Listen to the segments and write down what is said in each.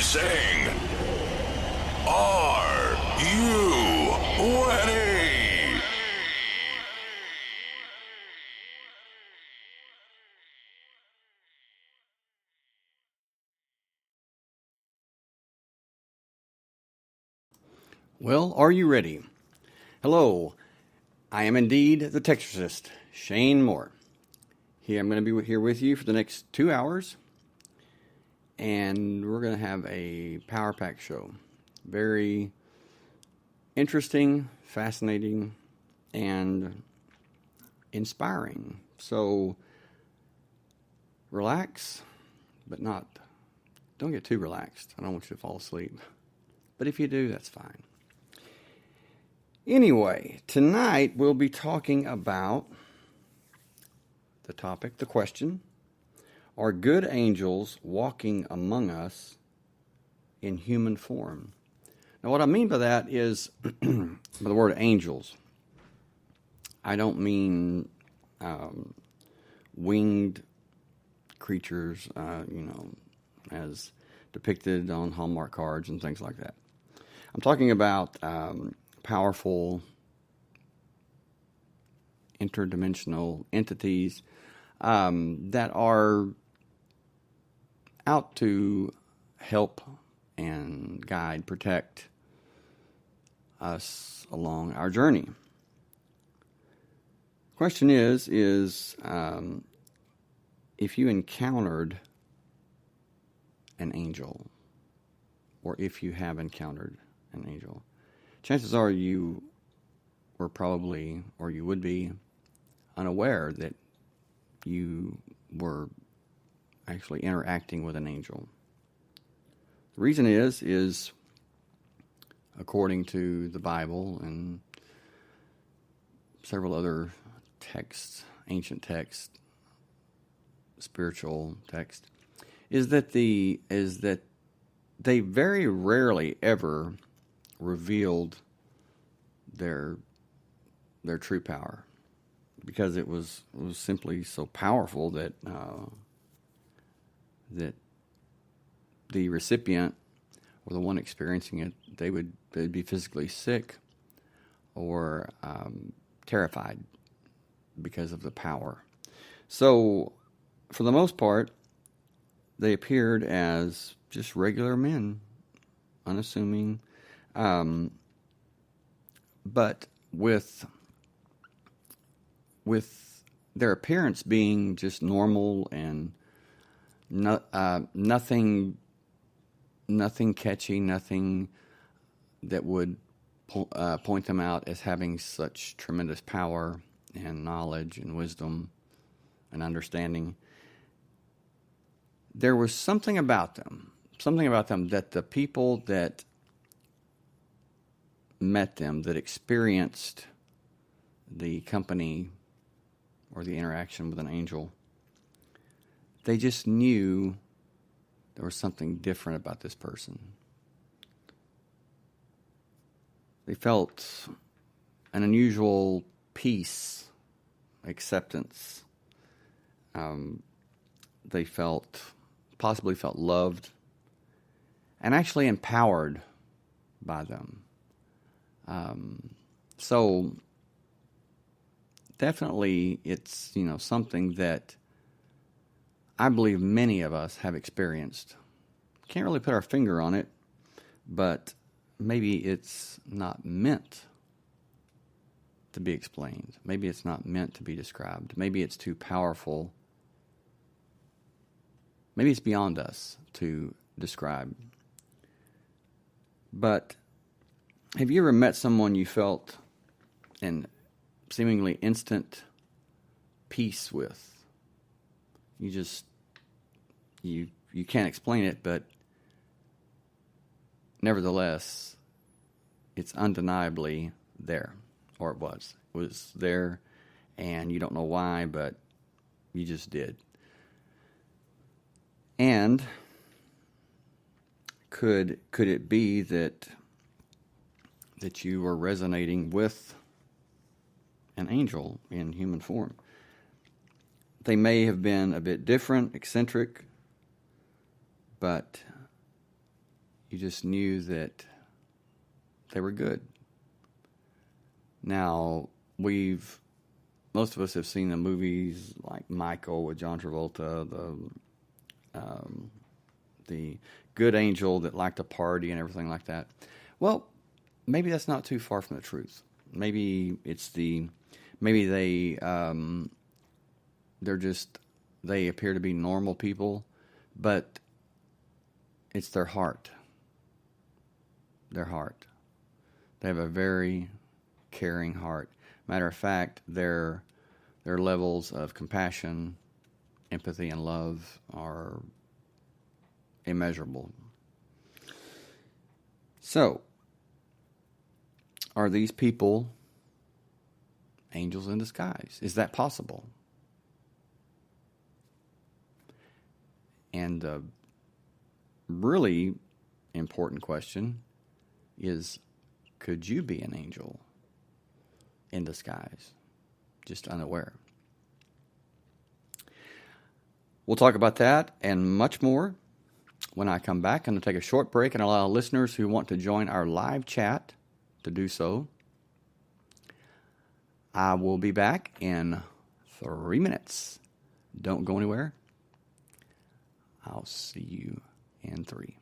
sing. Are you ready? Well, are you ready? Hello, I am indeed the Texturist, Shane Moore. I'm going to be here with you for the next 2 hours, and we're going to have a Power Pack show. Very interesting, fascinating, and inspiring. So relax, but don't get too relaxed. I don't want you to fall asleep. But if you do, that's fine. Anyway, tonight we'll be talking about the topic, the question, are good angels walking among us in human form? Now, what I mean by that is, by the word angels, I don't mean winged creatures, as depicted on Hallmark cards and things like that. I'm talking about powerful interdimensional entities that are out to help and guide, protect us along our journey. Question is if you encountered an angel, or if you have encountered an angel, chances are you were probably, or you would be, unaware that you were actually interacting with an angel. The reason is according to the Bible and several other texts, ancient texts, spiritual texts, is that they very rarely ever revealed their true power, because it was simply so powerful that that the recipient or the one experiencing it, they'd be physically sick or terrified because of the power. So, for the most part, they appeared as just regular men, unassuming, but with their appearance being just normal and nothing catchy, nothing that would point them out as having such tremendous power and knowledge and wisdom and understanding. There was something about them that the people that met them, that experienced the company or the interaction with an angel, they just knew there was something different about this person. They felt an unusual peace, acceptance. They possibly felt loved and actually empowered by them. So definitely it's, something that I believe many of us have experienced. Can't really put our finger on it, but maybe it's not meant to be explained. Maybe it's not meant to be described. Maybe it's too powerful. Maybe it's beyond us to describe. But have you ever met someone you felt an seemingly instant peace with? You can't explain it, but nevertheless, it's undeniably there, or it was there, and you don't know why, but you just did. And could it be that you were resonating with an angel in human form? They may have been a bit different, eccentric, but You just knew that they were good. Now, most of us have seen the movies like Michael with John Travolta, the good angel that liked to party and everything like that. Well, maybe that's not too far from the truth. Maybe they appear to be normal people, but it's their heart. Their heart. They have a very caring heart. Matter of fact, their levels of compassion, empathy, and love are immeasurable. So, are these people angels in disguise? Is that possible? And the really important question is, could you be an angel in disguise, just unaware? We'll talk about that and much more when I come back. I'm going to take a short break and allow listeners who want to join our live chat to do so. I will be back in 3 minutes. Don't go anywhere. I'll see you in 3.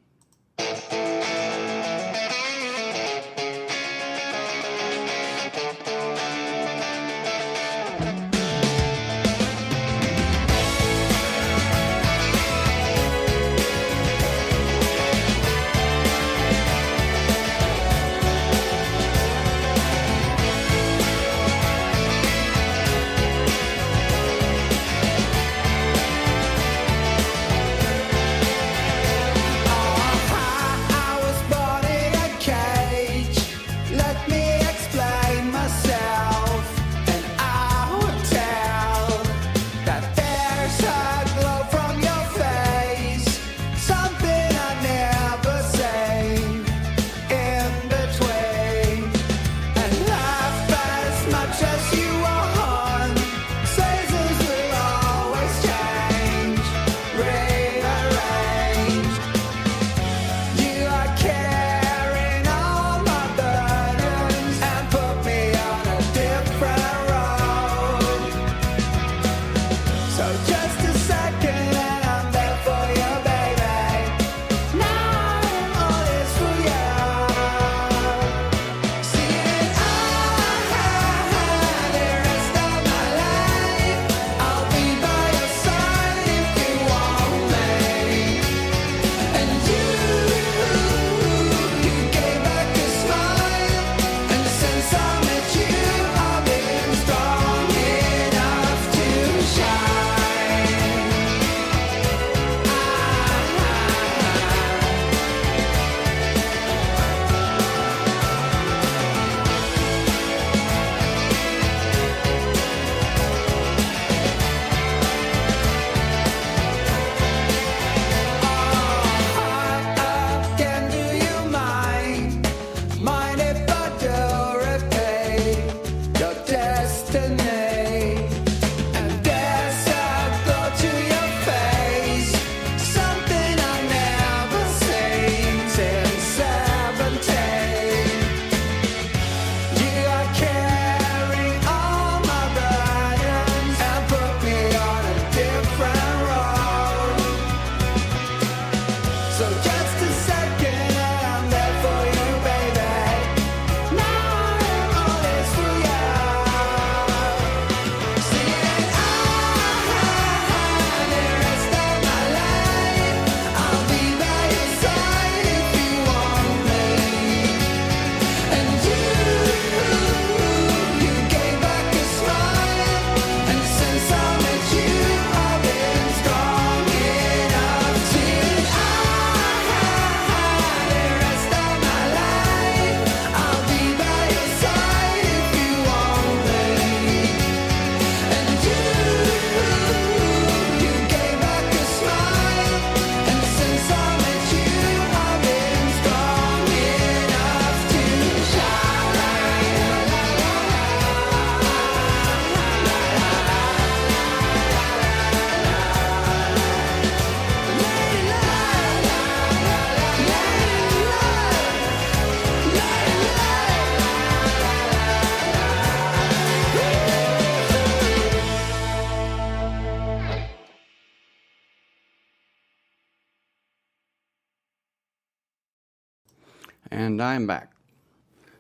And I'm back.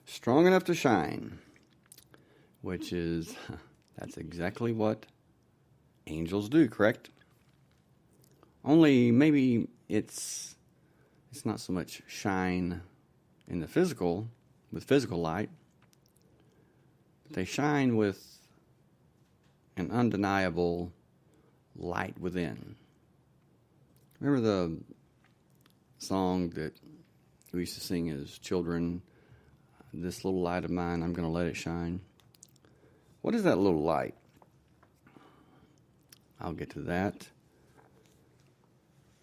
Strong enough to shine. Which is, that's exactly what angels do, correct? Only maybe it's not so much shine in the physical, with physical light. But they shine with an undeniable light within. Remember the song that we used to sing as children, "This little light of mine, I'm going to let it shine"? What is that little light? I'll get to that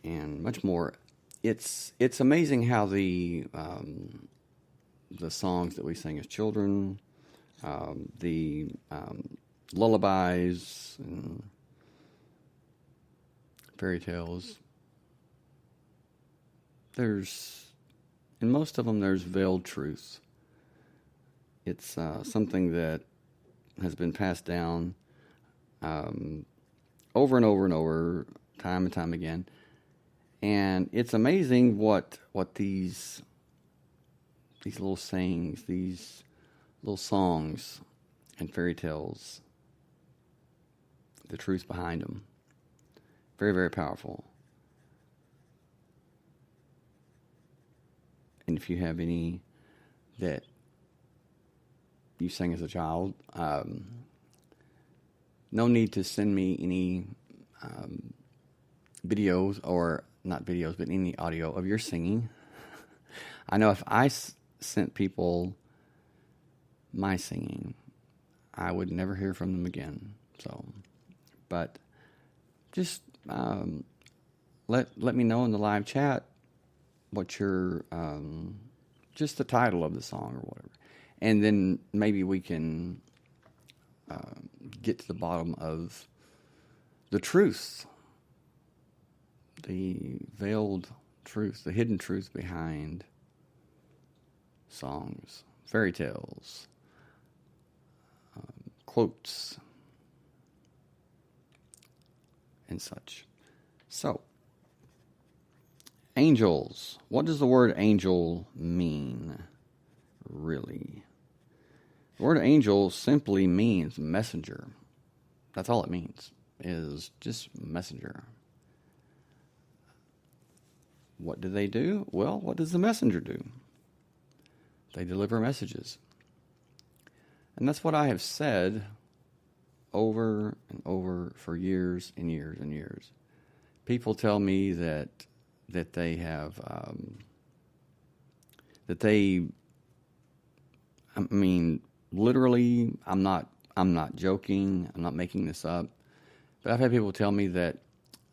and much more. It's amazing how the songs that we sing as children, the lullabies and fairy tales, in most of them there's veiled truth. It's something that has been passed down over and over and over, time and time again. And it's amazing what these little sayings, these little songs and fairy tales, the truth behind them. Very, very powerful. And if you have any that you sang as a child, no need to send me any videos, or not videos, but any audio of your singing. I know if I sent people my singing, I would never hear from them again. So, but just let me know in the live chat what your just the title of the song or whatever. And then maybe we can get to the bottom of the truth, the veiled truth, the hidden truth behind songs, fairy tales, quotes, and such. So, angels. What does the word angel mean, really? The word angel simply means messenger. That's all it means, is just messenger. What do they do? Well, what does the messenger do? They deliver messages. And that's what I have said over and over for years and years and years. People tell me that they have, literally, I'm not joking, I'm not making this up, but I've had people tell me that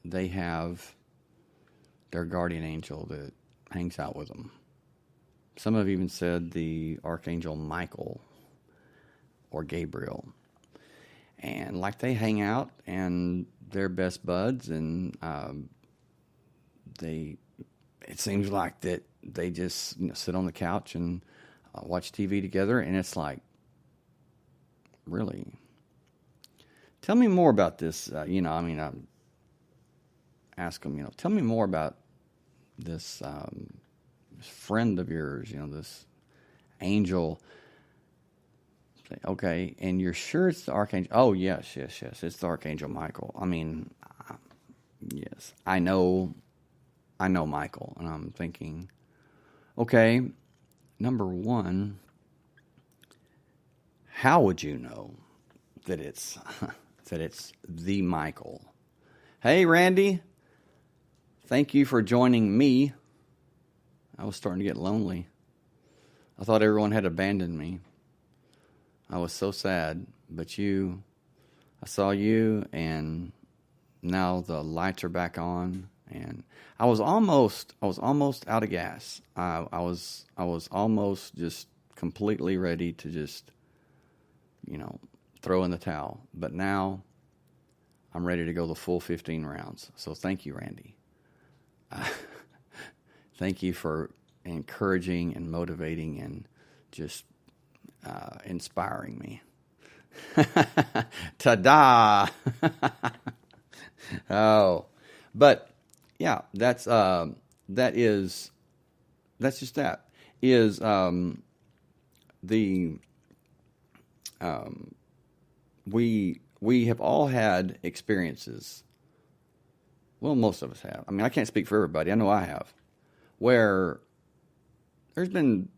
they have their guardian angel that hangs out with them. Some have even said the Archangel Michael or Gabriel. And like they hang out and they're best buds, and it seems like that they just sit on the couch and watch TV together, and it's like, really? Tell me more about this. I ask them, tell me more about this friend of yours, this angel. Say, okay, and you're sure it's the Archangel? Oh, yes, it's the Archangel Michael. Yes, I know Michael, and I'm thinking, okay, number one, how would you know that it's the Michael? Hey, Randy, thank you for joining me. I was starting to get lonely. I thought everyone had abandoned me. I was so sad, but I saw you, and now the lights are back on, and I was almost out of gas. I was almost just completely ready to just, throw in the towel. But now I'm ready to go the full 15 rounds. So thank you, Randy. Thank you for encouraging and motivating and just inspiring me. Ta-da! Oh, but yeah, that's just that. is the we have all had experiences. Well, most of us have. I mean, I can't speak for everybody. I know I have, where there's been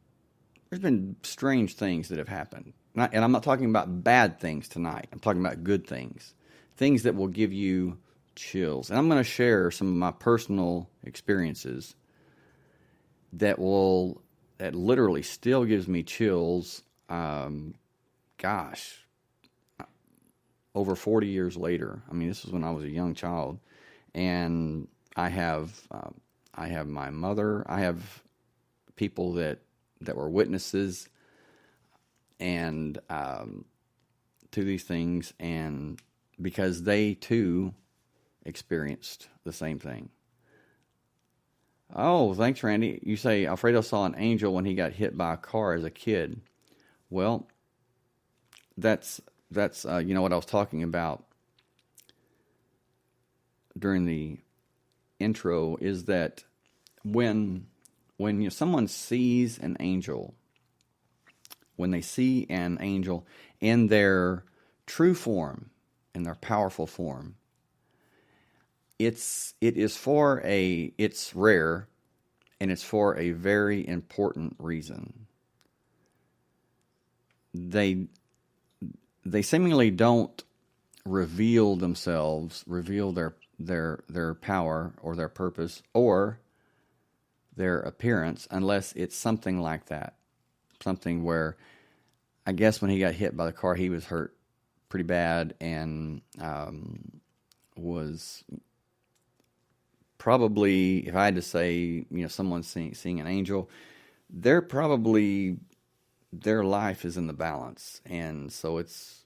strange things that have happened. And I'm not talking about bad things tonight. I'm talking about good things, things that will give you chills. And I'm going to share some of my personal experiences that literally still gives me chills. Gosh, over 40 years later. I mean, this was when I was a young child, and I have my mother. I have people that were witnesses and to these things, and because they too experienced the same thing. Oh, thanks, Randy. You say Alfredo saw an angel when he got hit by a car as a kid. Well, that's what I was talking about during the intro, is that when someone sees an angel, when they see an angel in their true form, in their powerful form, it's rare, and it's for a very important reason. They seemingly don't reveal themselves, reveal their power or their purpose or their appearance, unless it's something like that. Something where, I guess when he got hit by the car, he was hurt pretty bad, and was probably, if I had to say, someone seeing an angel, their life is in the balance, and so it's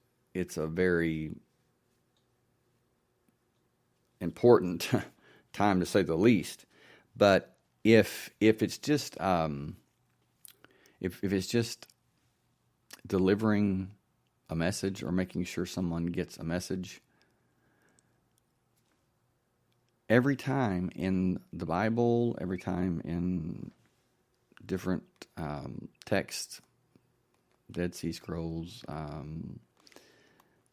a very important time, to say the least. But if it's just if it's just delivering a message or making sure someone gets a message, every time in the Bible, every time in different texts, Dead Sea Scrolls,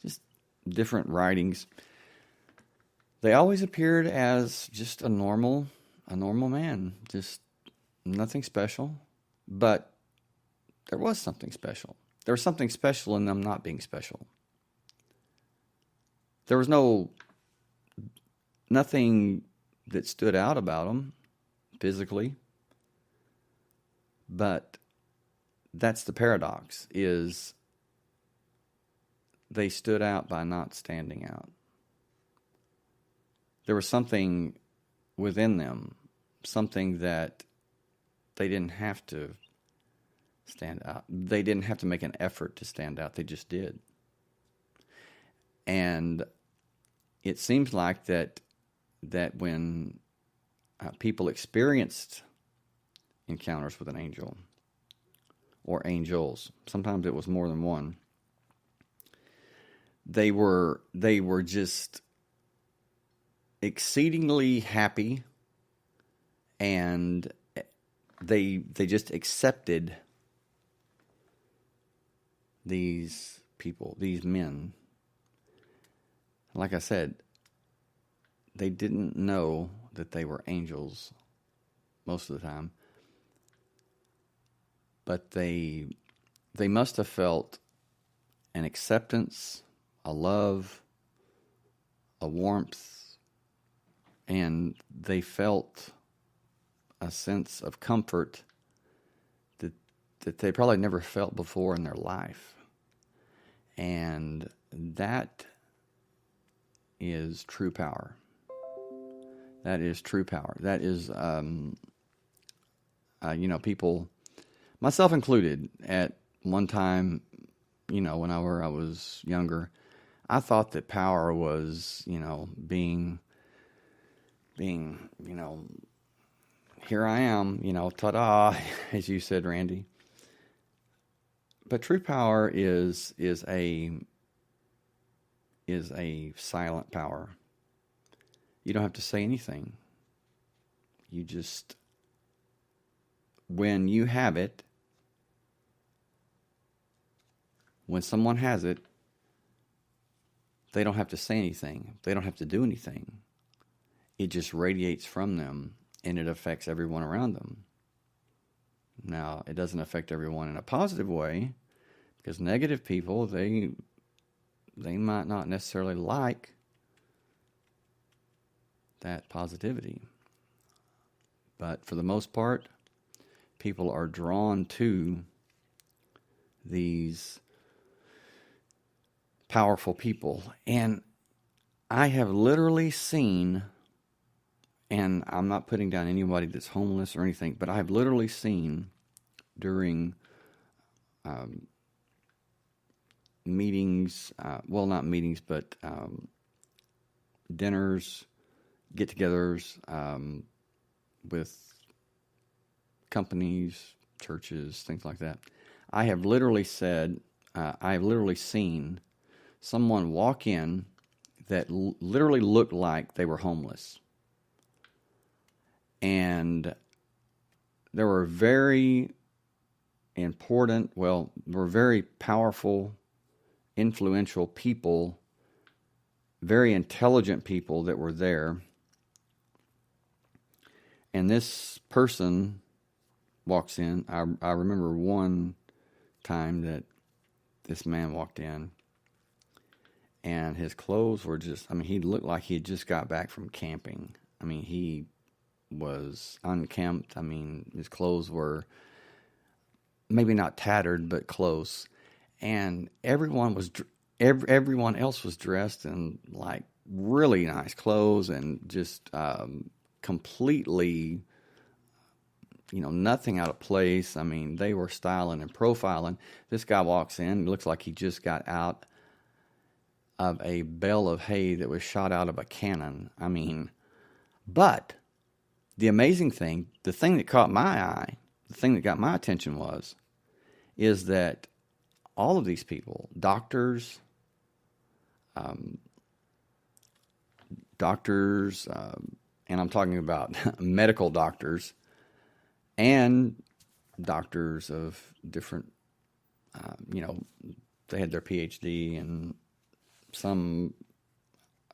just different writings, they always appeared as just a normal man, just nothing special. But there was something special. There was something special in them not being special. There was nothing that stood out about them physically. But that's the paradox, is they stood out by not standing out. There was something within them, something that they didn't have to stand out. They didn't have to make an effort to stand out. They just did. And it seems like that when people experienced encounters with an angel or angels, sometimes it was more than one, they were just exceedingly happy, and they just accepted these people, these men. Like I said, they didn't know that they were angels most of the time, but they must have felt an acceptance, a love, a warmth, and they felt a sense of comfort that they probably never felt before in their life. And that is true power. That is true power. That is, people, myself included, at one time, when I was younger, I thought that power was, being, here I am, ta-da, as you said, Randy. But true power is a silent power. You don't have to say anything. You just when you have it, when someone has it, they don't have to say anything. They don't have to do anything. It just radiates from them, and it affects everyone around them. Now, it doesn't affect everyone in a positive way, because negative people, they might not necessarily like that positivity. But for the most part, people are drawn to these powerful people. And I have literally seen, and I'm not putting down anybody that's homeless or anything, but I've literally seen during meetings, well, not meetings, but dinners, get-togethers with companies, churches, things like that. I have literally seen someone walk in that literally looked like they were homeless. And there were very very powerful, influential people, very intelligent people that were there. And this person walks in. I remember one time that this man walked in, and his clothes were just, he looked like he had just got back from camping. He was unkempt. His clothes were maybe not tattered, but close. And everyone else was dressed in like really nice clothes and just completely, nothing out of place. They were styling and profiling. This guy walks in, looks like he just got out of a bale of hay that was shot out of a cannon. But the amazing thing, the thing that caught my eye, the thing that got my attention is that all of these people, doctors, and I'm talking about medical doctors and doctors of different, they had their PhD and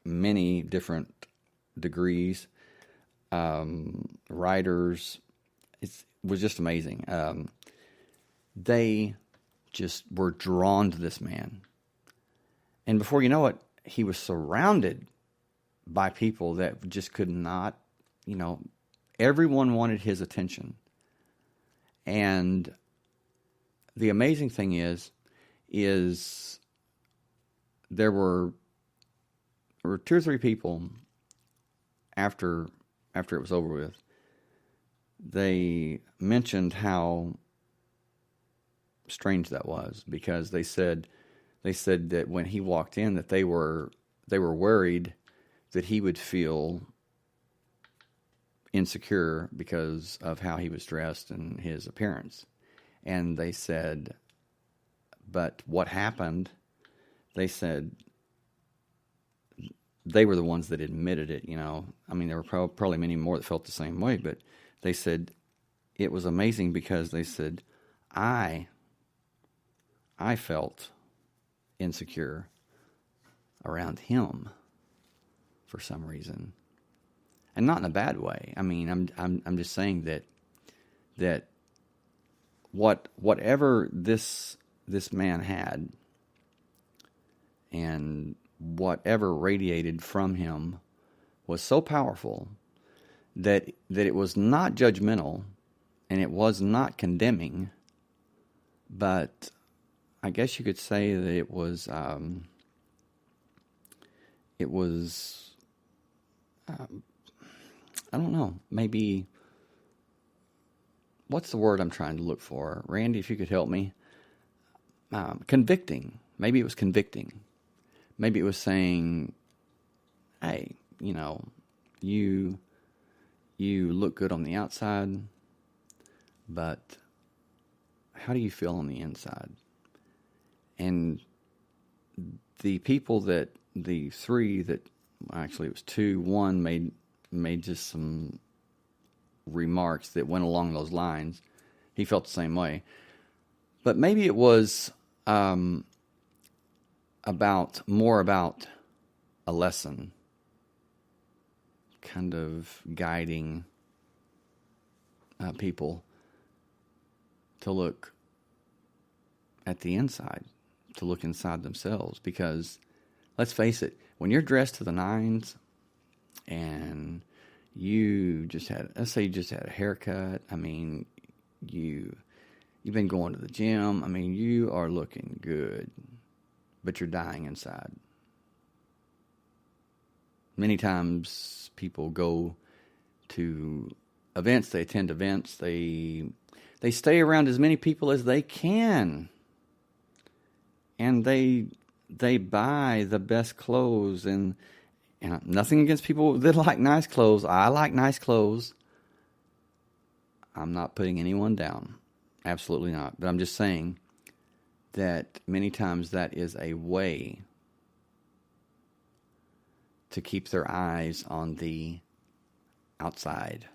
many different degrees, writers. It was just amazing. They just were drawn to this man. And before you know it, he was surrounded by people that just could not, everyone wanted his attention. And the amazing thing is there were 2 or 3 people after it was over with. They mentioned how strange that was, because they said that when he walked in, that they were worried that he would feel insecure because of how he was dressed and his appearance. And they said, but what happened, they said they were the ones that admitted it, there were probably many more that felt the same way, but they said it was amazing because they said, I felt insecure around him for some reason, and not in a bad way. I'm just saying that whatever this man had, and whatever radiated from him, was so powerful that it was not judgmental, and it was not condemning, but I guess you could say that it was I don't know, maybe, what's the word I'm trying to look for? Randy, if you could help me. Convicting. Maybe it was convicting. Maybe it was saying, hey, you look good on the outside, but how do you feel on the inside? And the people the 3 that, actually it was 2, one made just some remarks that went along those lines. he felt the same way. But maybe it was more about a lesson, kind of guiding people to look at the inside, to look inside themselves. Because let's face it, when you're dressed to the nines and let's say you just had a haircut. I mean, you've been going to the gym. I mean, you are looking good, but you're dying inside. Many times people go to events, they attend events, they stay around as many people as they can. And they buy the best clothes, and nothing against people that like nice clothes. I like nice clothes. I'm not putting anyone down. Absolutely not. But I'm just saying that many times that is a way to keep their eyes on the outside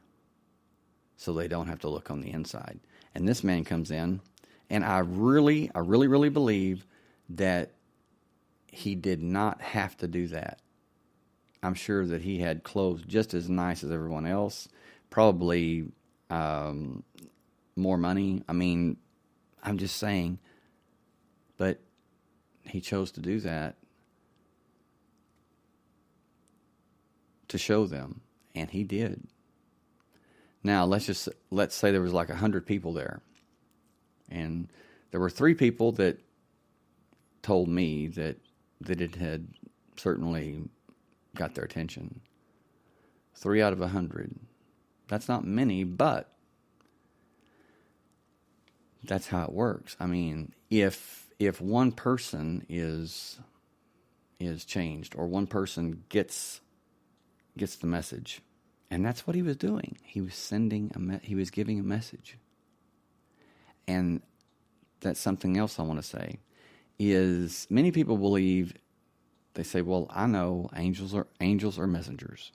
so they don't have to look on the inside. And this man comes in, and I really believe that he did not have to do that. I'm sure that he had clothes just as nice as everyone else, probably more money. I mean, I'm just saying, but he chose to do that to show them, and he did. Now, let's say there was like 100 people there, and there were 3 people that told me that it had certainly got their attention. 3 out of 100. That's not many, but that's how it works. I mean, if one person is changed, or one person gets the message, and that's what he was doing. He was he was giving a message. And that's something else I want to say is many people believe. They say, well, I know angels are messengers,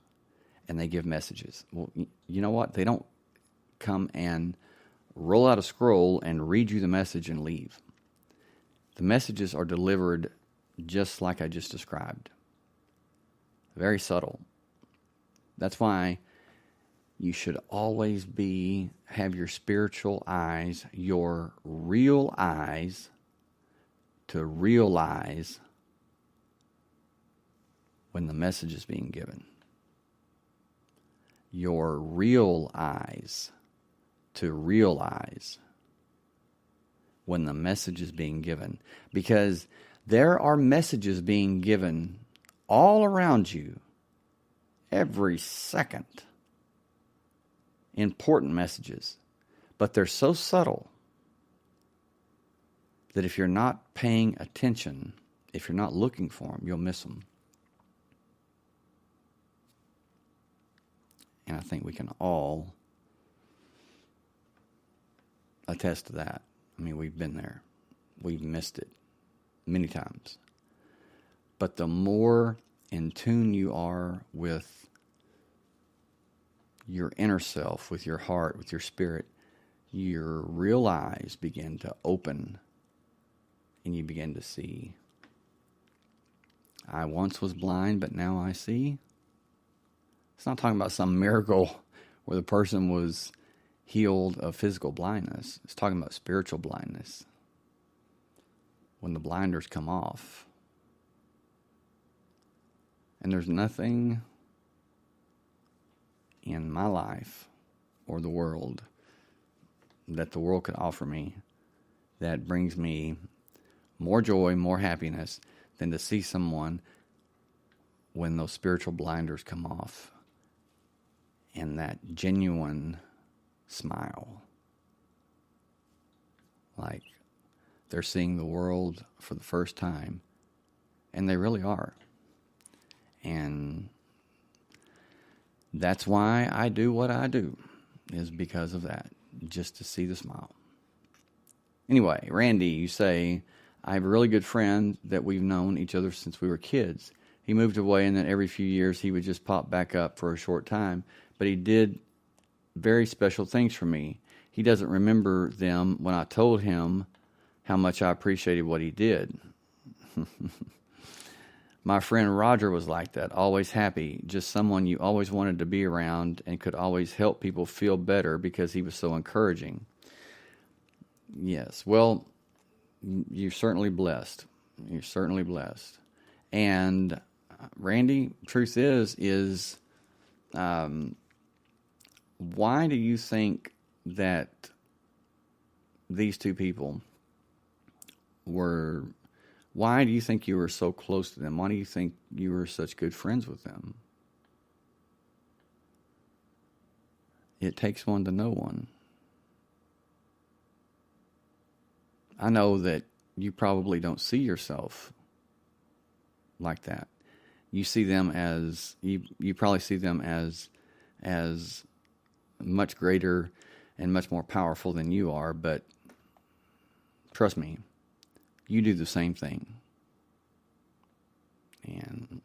and they give messages. Well, you know what? They don't come and roll out a scroll and read you the message and leave. The messages are delivered just like I just described. Very subtle. That's why you should always have your spiritual eyes, your real eyes, to realize when the message is being given. Your real eyes to realize when the message is being given. Because there are messages being given all around you every second. Important messages. But they're so subtle that if you're not paying attention, if you're not looking for them, you'll miss them. And I think we can all attest to that. I mean, we've been there. We've missed it many times. But the more in tune you are with your inner self, with your heart, with your spirit, your real eyes begin to open, and you begin to see. I once was blind, but now I see. It's not talking about some miracle where the person was healed of physical blindness. It's talking about spiritual blindness. When the blinders come off. And there's nothing in my life or the world that the world could offer me that brings me more joy, more happiness than to see someone when those spiritual blinders come off and that genuine smile. Like they're seeing the world for the first time, and they really are. And that's why I do what I do, is because of that, just to see the smile. Anyway, Randy, you say, I have a really good friend that we've known each other since we were kids. He moved away, and then every few years he would just pop back up for a short time. But he did very special things for me. He doesn't remember them when I told him how much I appreciated what he did. My friend Roger was like that, always happy, just someone you always wanted to be around and could always help people feel better because he was so encouraging. Yes, well, you're certainly blessed. You're certainly blessed. And Randy, truth is, why do you think that these two people were... Why do you think you were so close to them? Why do you think you were such good friends with them? It takes one to know one. I know that you probably don't see yourself like that. You see them as, you probably see them as much greater and much more powerful than you are, but trust me, you do the same thing. And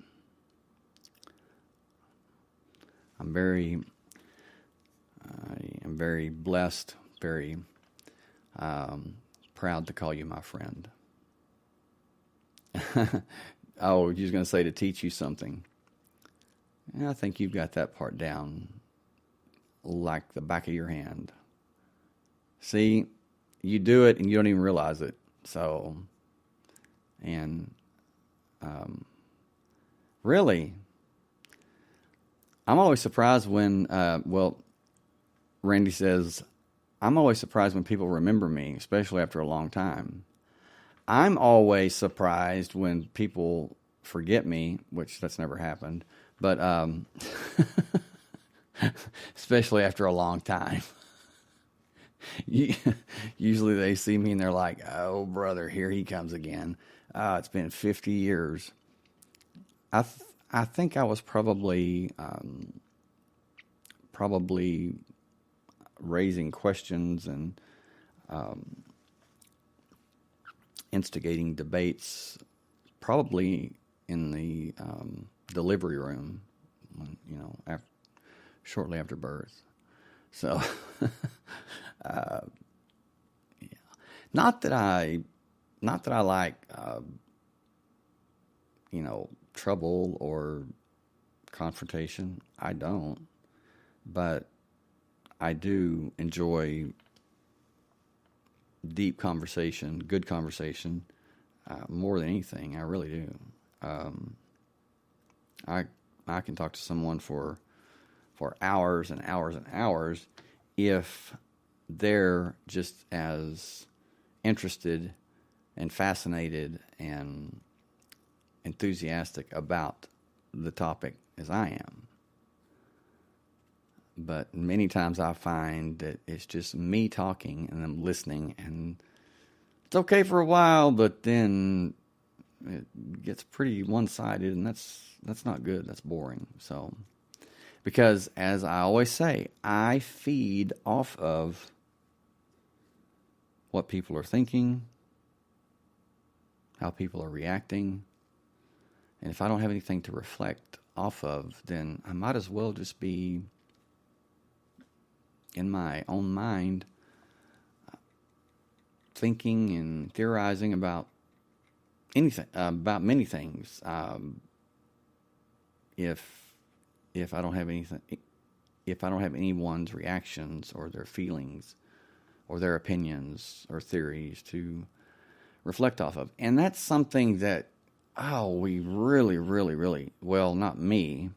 I am very blessed, very proud to call you my friend. Oh, you was going to say to teach you something. I think you've got that part down like the back of your hand. See, you do it and you don't even realize it. So, and really, I'm always surprised when, Randy says, I'm always surprised when people remember me, especially after a long time. I'm always surprised when people forget me, which that's never happened, but especially after a long time. Usually they see me and they're like, oh, brother, here he comes again. It's been 50 years. I think I was probably raising questions and instigating debates, probably in the delivery room, when, shortly after birth. So, yeah. Not that I like, trouble or confrontation. I don't, but I do enjoy deep conversation, good conversation, more than anything. I really do. I can talk to someone for hours and hours and hours if they're just as interested and fascinated and enthusiastic about the topic as I am. But many times I find that it's just me talking and I'm listening, and it's okay for a while, but then it gets pretty one-sided, and that's not good. That's boring. So, because as I always say, I feed off of what people are thinking, how people are reacting, and if I don't have anything to reflect off of, then I might as well just be in my own mind thinking and theorizing about anything, about many things. If I don't have anything, if I don't have anyone's reactions or their feelings or their opinions or theories to reflect off of. And that's something that, we really, really, really, well, not me,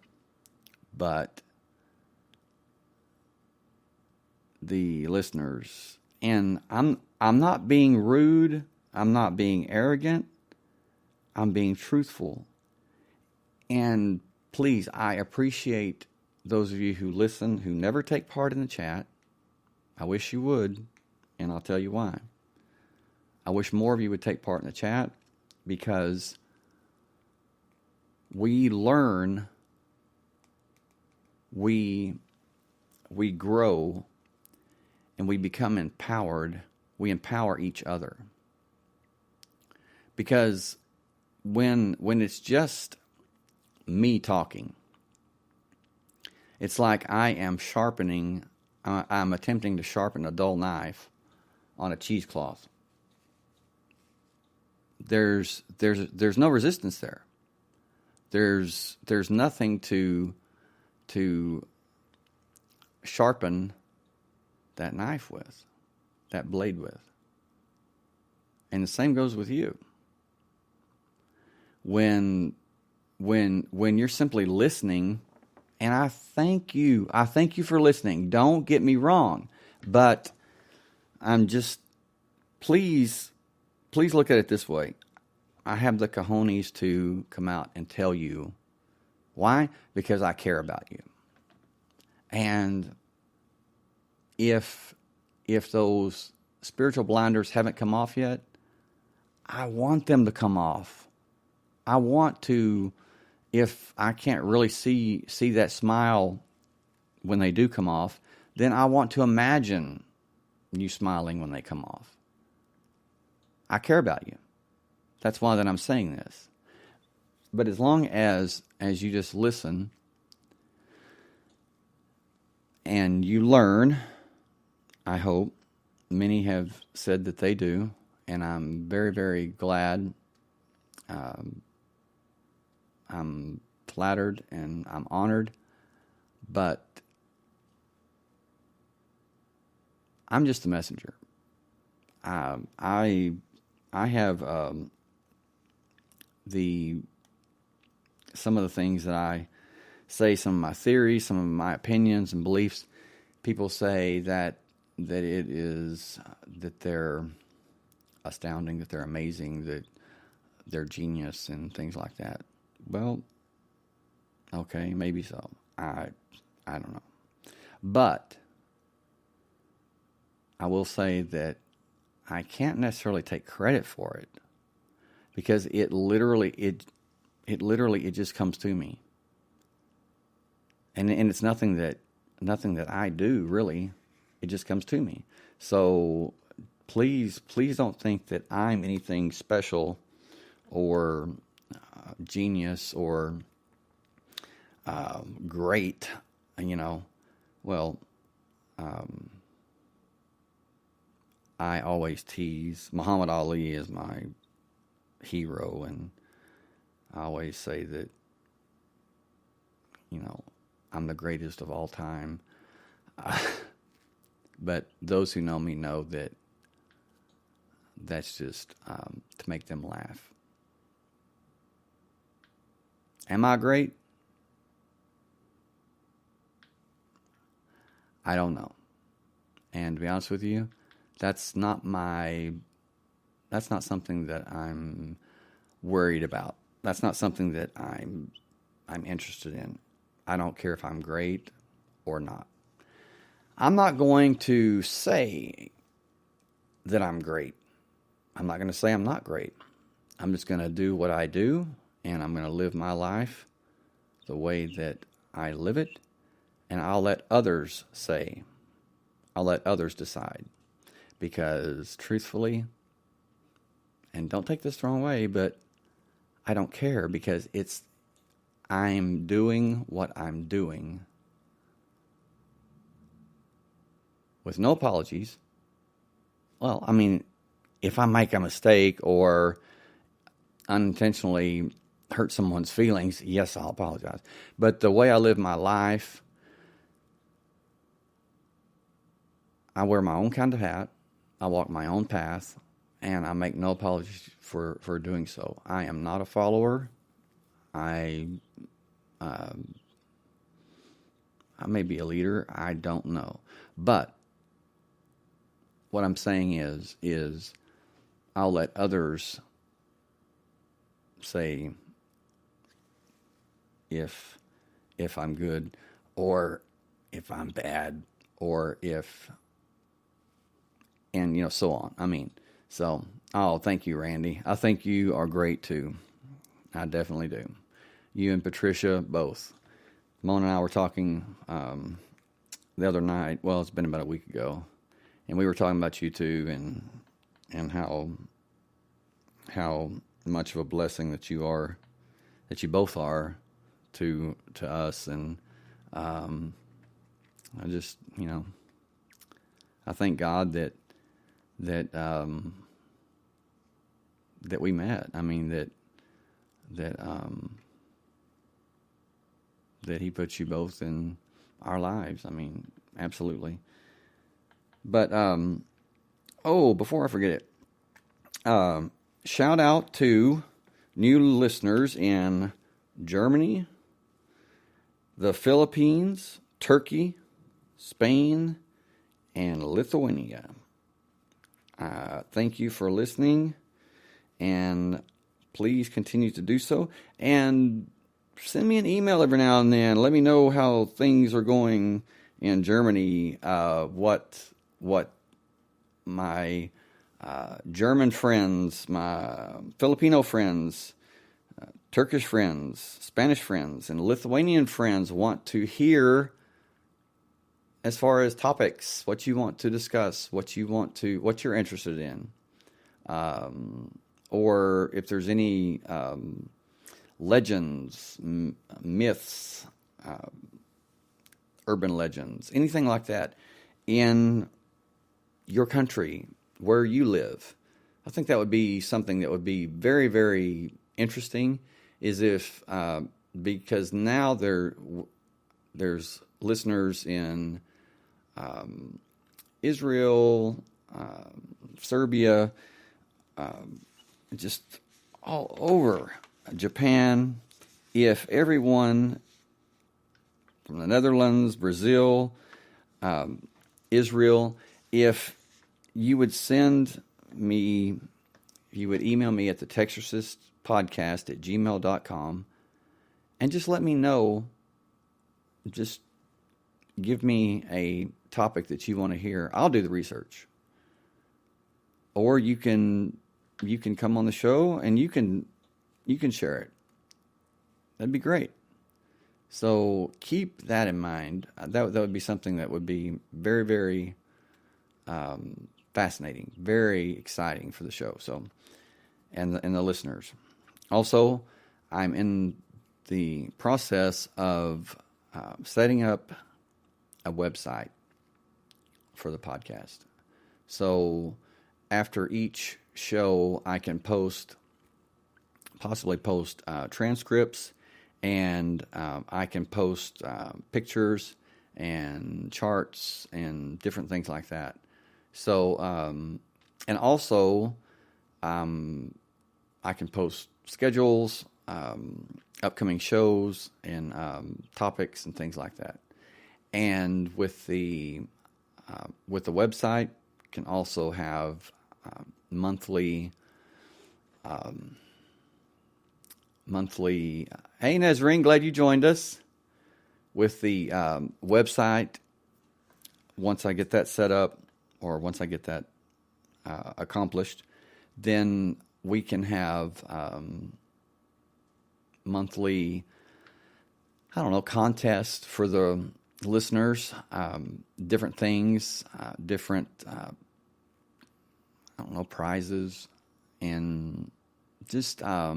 but the listeners. And I'm not being rude. I'm not being arrogant. I'm being truthful. And please, I appreciate those of you who listen, who never take part in the chat. I wish you would, and I'll tell you why. I wish more of you would take part in the chat, because we learn, we grow, and we become empowered. We empower each other. Because when it's just me talking, it's like I am sharpening I'm attempting to sharpen a dull knife on a cheesecloth. There's no resistance there. There's nothing to sharpen that knife with, that blade with. And the same goes with you. When you're simply listening, and I thank you for listening. Don't get me wrong, but I'm just, please look at it this way. I have the cojones to come out and tell you. Why? Because I care about you. And if those spiritual blinders haven't come off yet, I want them to come off. I want to, if I can't really see that smile when they do come off, then I want to imagine you smiling when they come off. I care about you. That's why that I'm saying this. But as long as you just listen and you learn, I hope, many have said that they do, and I'm very, very glad. I'm flattered and I'm honored, but I'm just a messenger. I have some of the things that I say, some of my theories, some of my opinions and beliefs. People say that it is that they're astounding, that they're amazing, that they're genius and things like that. Well, okay, maybe so. I don't know. But I will say that I can't necessarily take credit for it, because it literally just comes to me. And it's nothing that I do, really. It just comes to me. So please don't think that I'm anything special or genius or great, Well, I always tease. Muhammad Ali is my hero, and I always say that, I'm the greatest of all time. But those who know me know that that's just to make them laugh. Am I great? I don't know. And to be honest with you, that's not something that I'm worried about. That's not something that I'm interested in. I don't care if I'm great or not. I'm not going to say that I'm great. I'm not going to say I'm not great. I'm just going to do what I do, and I'm going to live my life the way that I live it, and I'll let others decide. Because truthfully, and don't take this the wrong way, but I don't care, because I'm doing what I'm doing with no apologies. Well, I mean, if I make a mistake or unintentionally hurt someone's feelings, yes, I'll apologize. But the way I live my life, I wear my own kind of hat, I walk my own path, and I make no apologies for doing so. I am not a follower. I may be a leader. I don't know. But what I'm saying is I'll let others say if I'm good or if I'm bad or and so on. Thank you, Randy. I think you are great too. I definitely do. You and Patricia, both. Mona and I were talking the other night. Well, it's been about a week ago. And we were talking about you two and how much of a blessing that you are, that you both are to us. And I just, I thank God that we met. I mean that He puts you both in our lives. I mean, absolutely. But before I forget it, shout out to new listeners in Germany, the Philippines, Turkey, Spain, and Lithuania. Thank you for listening, and please continue to do so. And send me an email every now and then. Let me know how things are going in Germany. What my German friends, my Filipino friends, Turkish friends, Spanish friends, and Lithuanian friends want to hear as far as topics, what you want to discuss, what you're interested in. Or if there's any legends, myths, urban legends, anything like that in your country where you live. I think that would be something that would be very, very interesting, is if because now there's listeners in Israel, Serbia, just all over Japan. If everyone from the Netherlands, Brazil, Israel, if you would email me at the texarcistpodcast@gmail.com and just let me know, just give me a topic that you want to hear. I'll do the research. Or you can come on the show and you can share it. That'd be great. So keep that in mind. That would be something that would be very, very fascinating, very exciting for the show. So, and the listeners. Also, I'm in the process of setting up a website for the podcast. So after each show, I can possibly post transcripts, and I can post pictures and charts and different things like that. So, and also, I can post schedules, upcoming shows, and topics and things like that. And with the website, can also have monthly. Hey, Nezreen, glad you joined us. With the website, once I get that set up, or once I get that accomplished, then we can have monthly, contest for the listeners, different things, different, prizes, and just a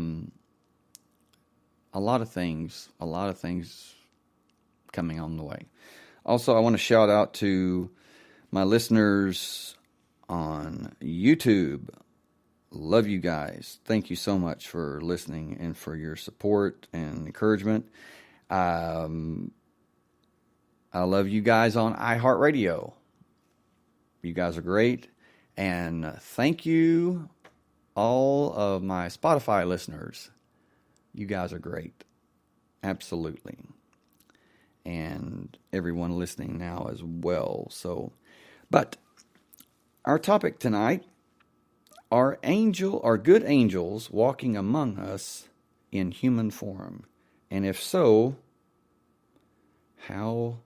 lot of things coming on the way. Also, I want to shout out to my listeners on YouTube. Love you guys. Thank you so much for listening and for your support and encouragement. I love you guys on iHeartRadio. You guys are great. And thank you, all of my Spotify listeners. You guys are great. Absolutely. And everyone listening now as well. But our topic tonight, are good angels walking among us in human form? And if so, how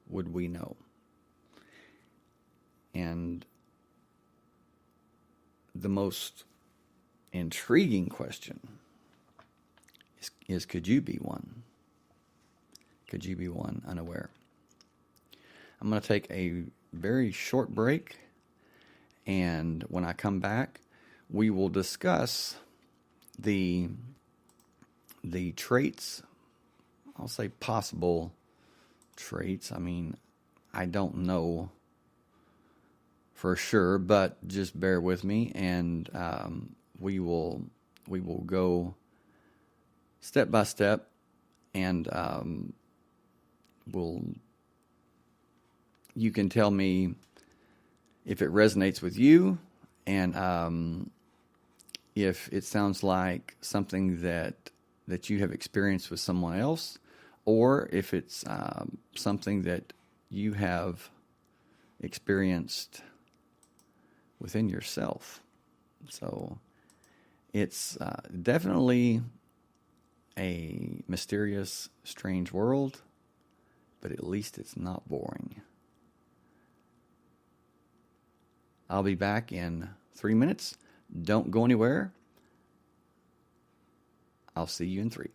would we know? And the most intriguing question is could you be one? Could you be one unaware? I'm going to take a very short break, and when I come back, we will discuss the traits. I'll say possible traits. I mean, I don't know for sure, but just bear with me, and we will go step by step, and you can tell me if it resonates with you, and if it sounds like something that you have experienced with someone else, or if it's something that you have experienced within yourself. So it's definitely a mysterious, strange world, but at least it's not boring. I'll be back in 3 minutes. Don't go anywhere. I'll see you in 3.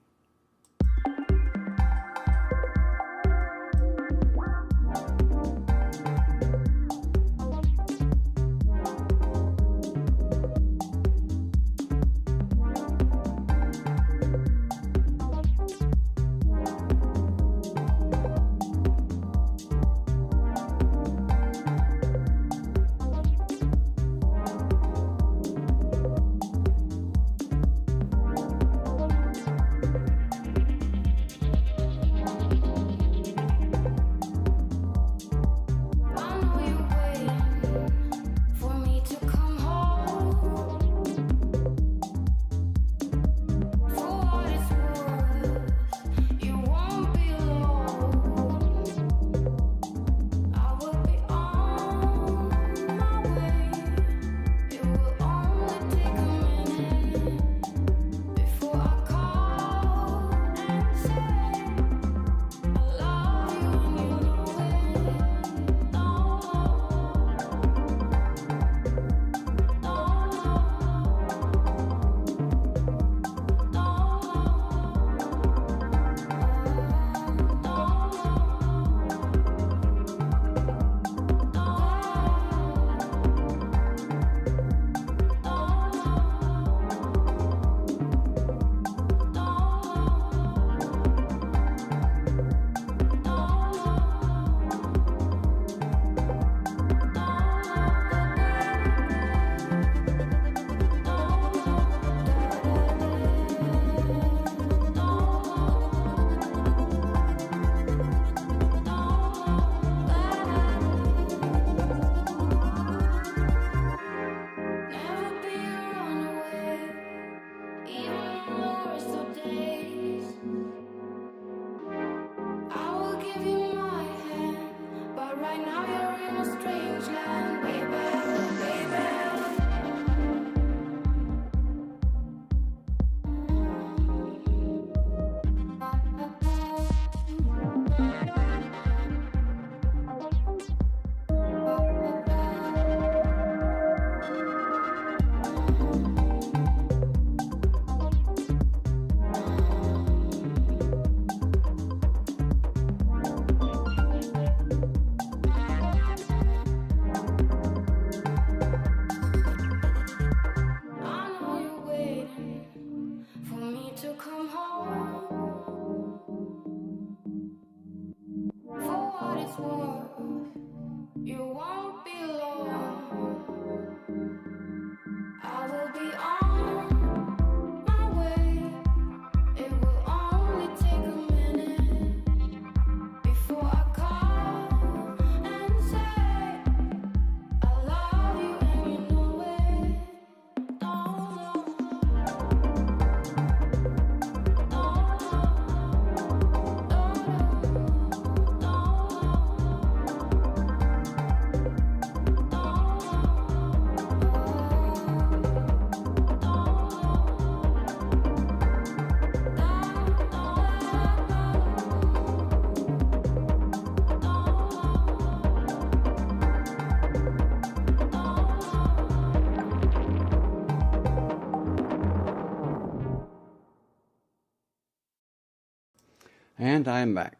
And I am back.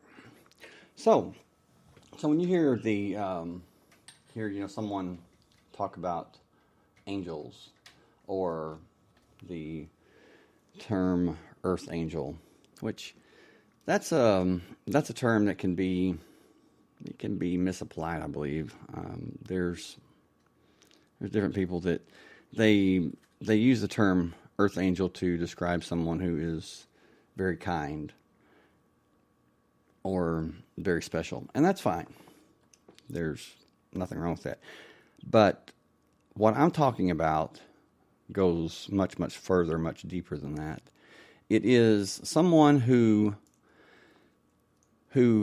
So when you hear someone talk about angels, or the term earth angel, which that's a term that can be misapplied, I believe. There's There's different people that they use the term earth angel to describe someone who is very kind or very special, and that's fine. There's nothing wrong with that. But what I'm talking about goes much, much further, much deeper than that. It is someone who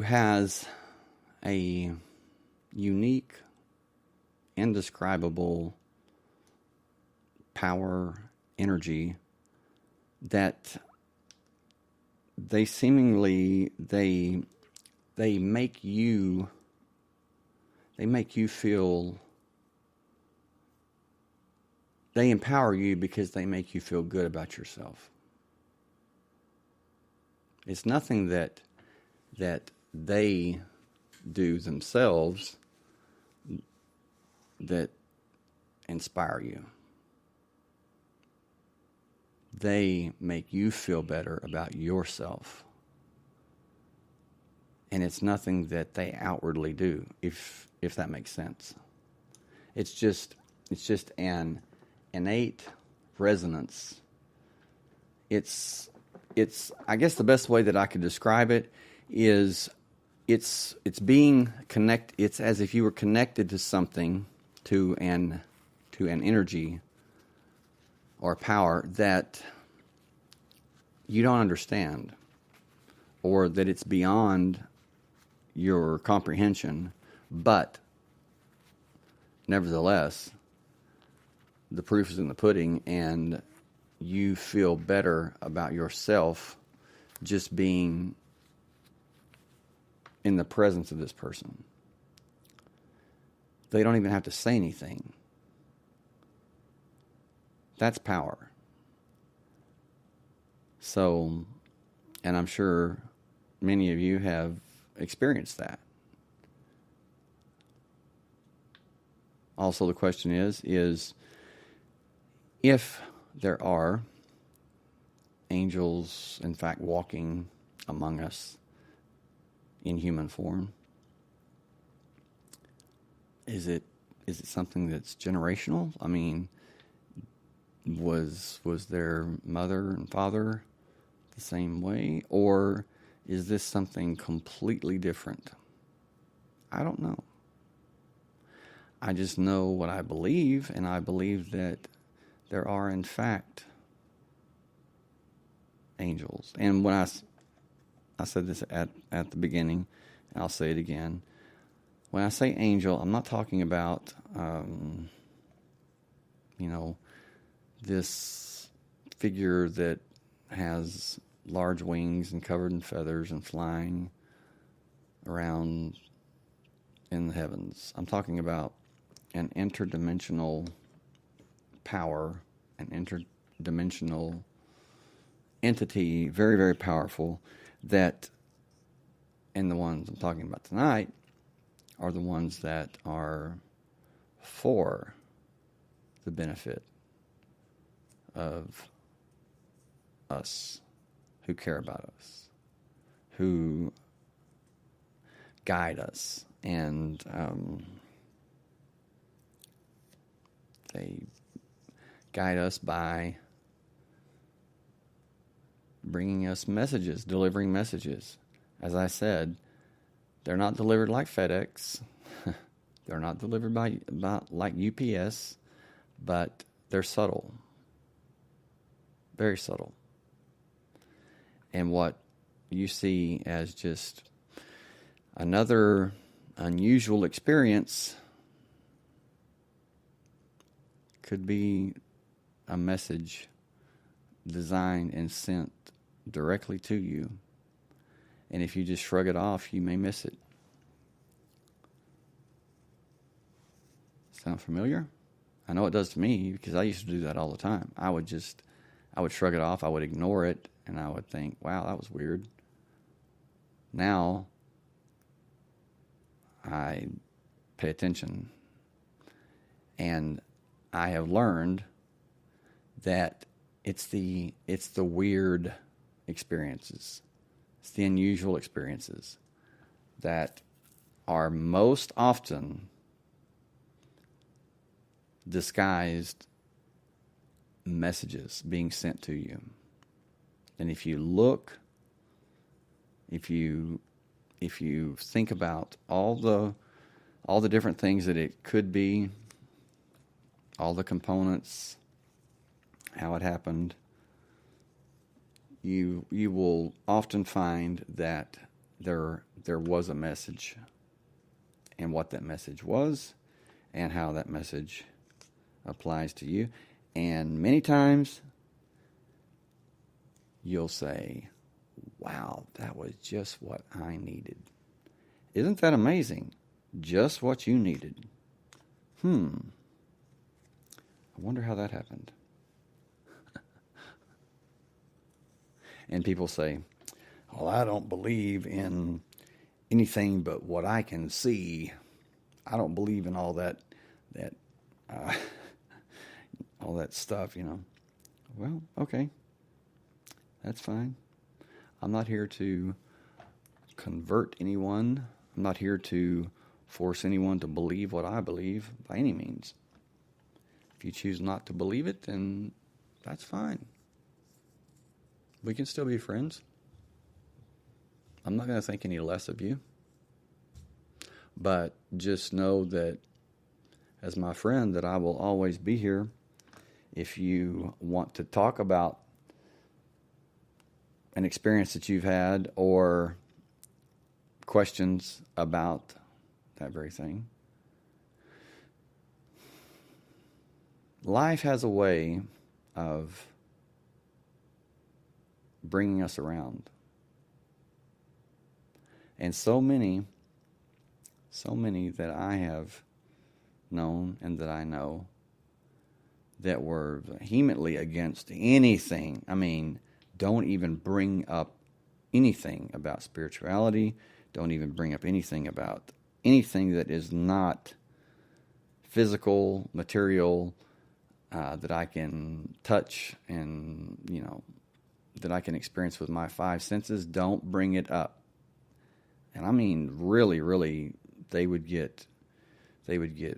has a unique, indescribable power, energy that they seemingly they make you feel, they empower you because they make you feel good about yourself. It's nothing that they do themselves that inspire you. They make you feel better about yourself. And it's nothing that they outwardly do, if that makes sense. It's just an innate resonance. It's I guess the best way that I could describe it is it's being connect. It's as if you were connected to something, to an energy or power that you don't understand, or that it's beyond your comprehension, but nevertheless, the proof is in the pudding, and you feel better about yourself just being in the presence of this person. They don't even have to say anything. That's power. So, and I'm sure many of you have experienced that. Also, the question is if there are angels, in fact, walking among us in human form, is it something that's generational? I mean, was their mother and father the same way, or is this something completely different? I don't know. I just know what I believe, and I believe that there are, in fact, angels. And when I said this at the beginning, and I'll say it again. When I say angel, I'm not talking about, this figure that has large wings and covered in feathers and flying around in the heavens. I'm talking about an interdimensional power, an interdimensional entity, very, very powerful, that, and the ones I'm talking about tonight are the ones that are for the benefit of us, who care about us, who guide us, and they guide us by bringing us messages, delivering messages. As I said, they're not delivered like FedEx. They're not delivered by like UPS, but they're subtle. Very subtle. And what you see as just another unusual experience could be a message designed and sent directly to you. And if you just shrug it off, you may miss it. Sound familiar? I know it does to me, because I used to do that all the time. I would shrug it off, I would ignore it, and I would think, wow, that was weird. Now, I pay attention, and I have learned that it's the weird experiences, it's the unusual experiences that are most often disguised messages being sent to you. And if you look, if you think about all the different things that it could be, all the components, how it happened, you will often find that there was a message, and what that message was, and how that message applies to you. And many times you'll say, wow, that was just what I needed. Isn't that amazing? Just what you needed. I wonder how that happened. And people say, well, I don't believe in anything but what I can see. I don't believe in all that all that stuff, Well, okay. That's fine. I'm not here to convert anyone. I'm not here to force anyone to believe what I believe by any means. If you choose not to believe it, then that's fine. We can still be friends. I'm not going to think any less of you. But just know that as my friend, that I will always be here if you want to talk about an experience that you've had or questions about that very thing. Life has a way of bringing us around. And so many that I have known and that I know that were vehemently against anything. I mean, don't even bring up anything about spirituality. Don't even bring up anything about anything that is not physical, material, that I can touch and, that I can experience with my five senses. Don't bring it up. And I mean, really, really, they would get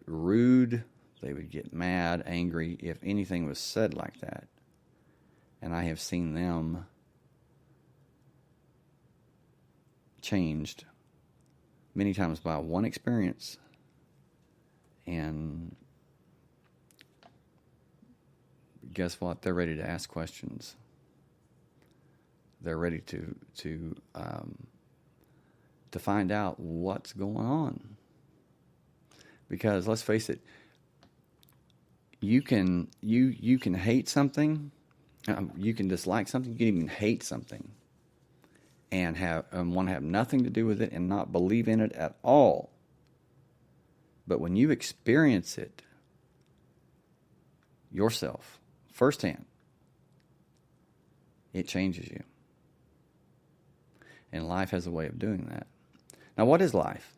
rude, they would get mad, angry if anything was said like that. And I have seen them changed many times by one experience. And guess what? They're ready to ask questions. They're ready to find out what's going on. Because let's face it, you can hate something, you can dislike something, you can even hate something, and want to have nothing to do with it and not believe in it at all. But when you experience it yourself, firsthand, it changes you. And life has a way of doing that. Now, what is life?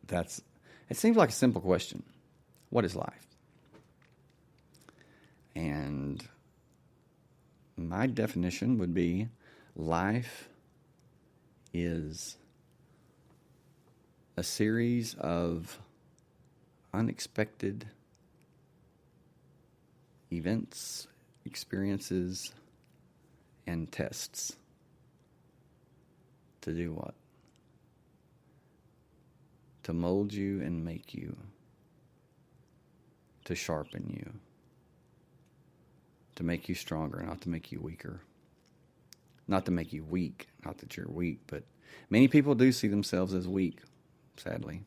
It seems like a simple question. What is life? And my definition would be life is a series of unexpected events, experiences, and tests. To do what? To mold you and make you. To sharpen you. To make you stronger, not to make you weaker. Not to make you weak, not that you're weak, but many people do see themselves as weak, sadly.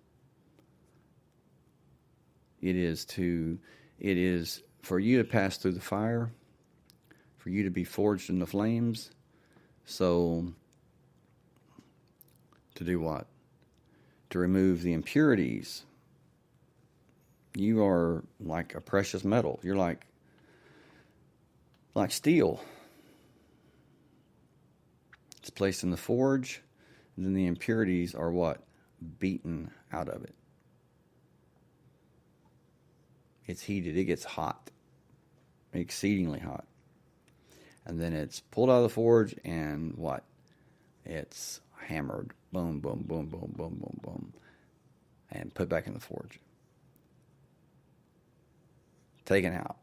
It is for you to pass through the fire, for you to be forged in the flames. So, to do what? To remove the impurities. You are like a precious metal. You're like steel. It's placed in the forge, and then the impurities are what? Beaten out of it. It's heated. It gets hot. Exceedingly hot. And then it's pulled out of the forge, and what? It's hammered. Boom, boom, boom, boom, boom, boom, boom. And put back in the forge. taken out.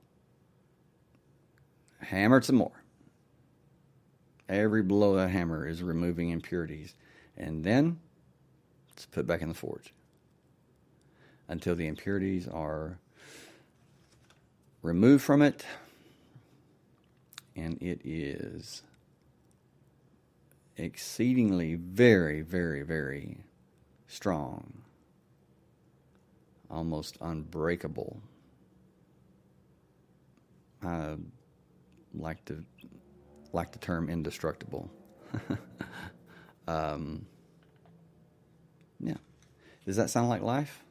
Hammered some more. Every blow of that hammer is removing impurities. And then it's put back in the forge until the impurities are removed from it. And it is exceedingly very, very, very strong. Almost unbreakable. I like the term indestructible. Yeah. Does that sound like life?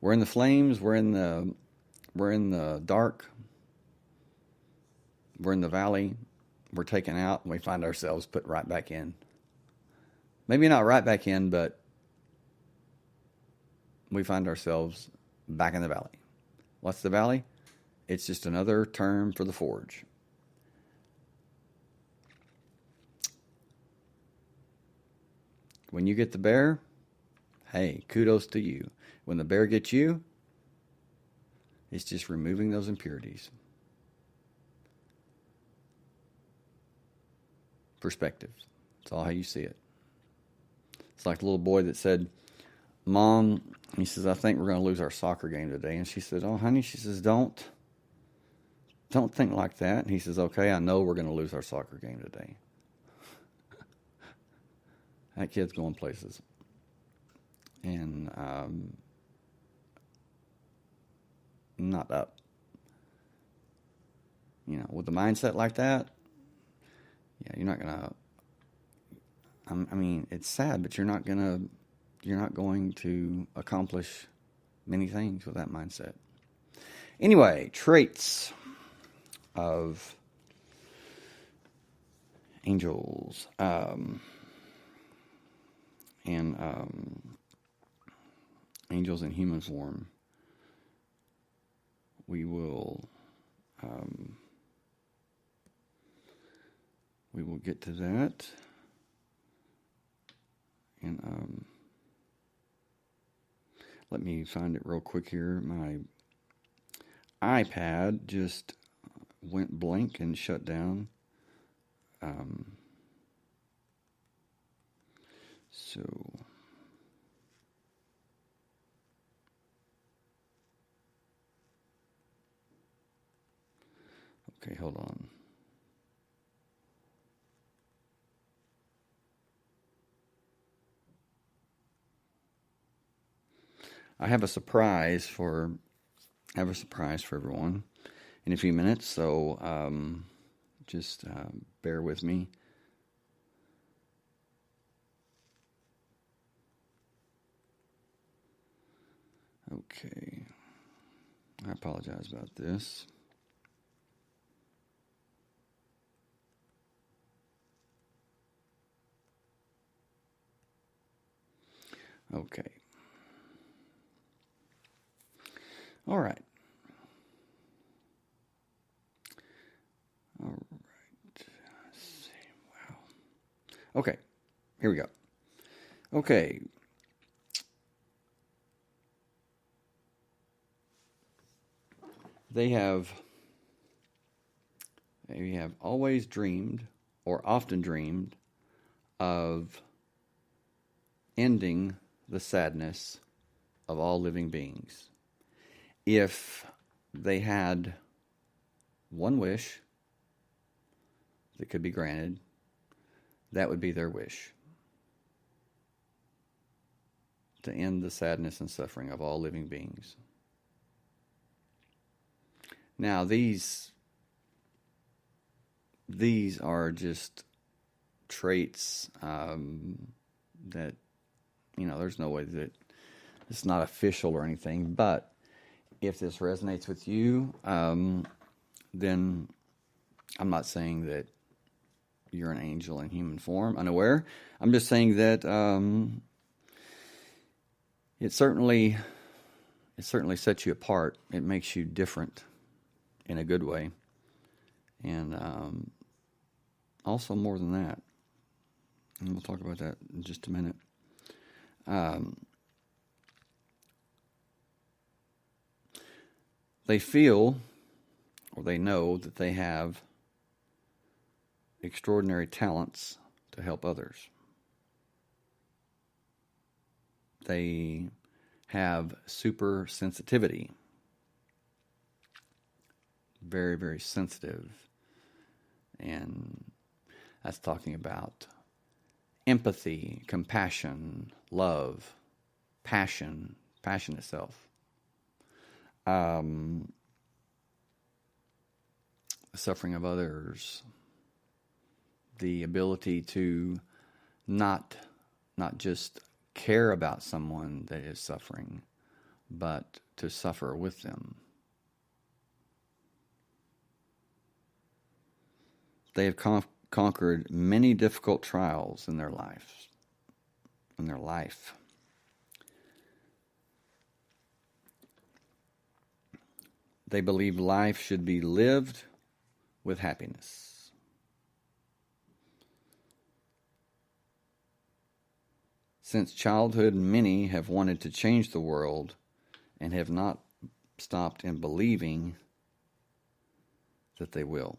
We're in the flames. We're in the dark. We're in the valley. We're taken out, and we find ourselves put right back in. Maybe not right back in, but we find ourselves back in the valley. What's the valley? It's just another term for the forge. When you get the bear, hey, kudos to you. When the bear gets you, it's just removing those impurities. Perspective. It's all how you see it. It's like the little boy that said, Mom, he says, I think we're going to lose our soccer game today. And she said, oh, honey, she says, don't think like that. And he says, okay, I know we're going to lose our soccer game today. That kid's going places. And not up. You know, with a mindset like that, yeah, you're not going to, I mean, it's sad, but you're not going to accomplish many things with that mindset. Anyway, traits of angels and angels in human form. We will get to that. And let me find it real quick here. My iPad just went blank and shut down. So okay, hold on. I have a surprise for everyone in a few minutes, so just bear with me. Okay, I apologize about this. Okay. All right. Let's see. Wow. Okay. Here we go. Okay. They have always dreamed or often dreamed of ending the sadness of all living beings. If they had one wish that could be granted, that would be their wish. To end the sadness and suffering of all living beings. Now, these are just traits that, there's no way that it's not official or anything, but if this resonates with you, then I'm not saying that you're an angel in human form, unaware. I'm just saying that it certainly sets you apart. It makes you different in a good way. And also more than that. And we'll talk about that in just a minute. They feel or they know that they have extraordinary talents to help others. They have super sensitivity. Very, very sensitive. And that's talking about empathy, compassion, love, passion itself. The suffering of others, the ability to not just care about someone that is suffering, but to suffer with them. They have conquered many difficult trials in their life. They believe life should be lived with happiness. Since childhood, many have wanted to change the world and have not stopped in believing that they will.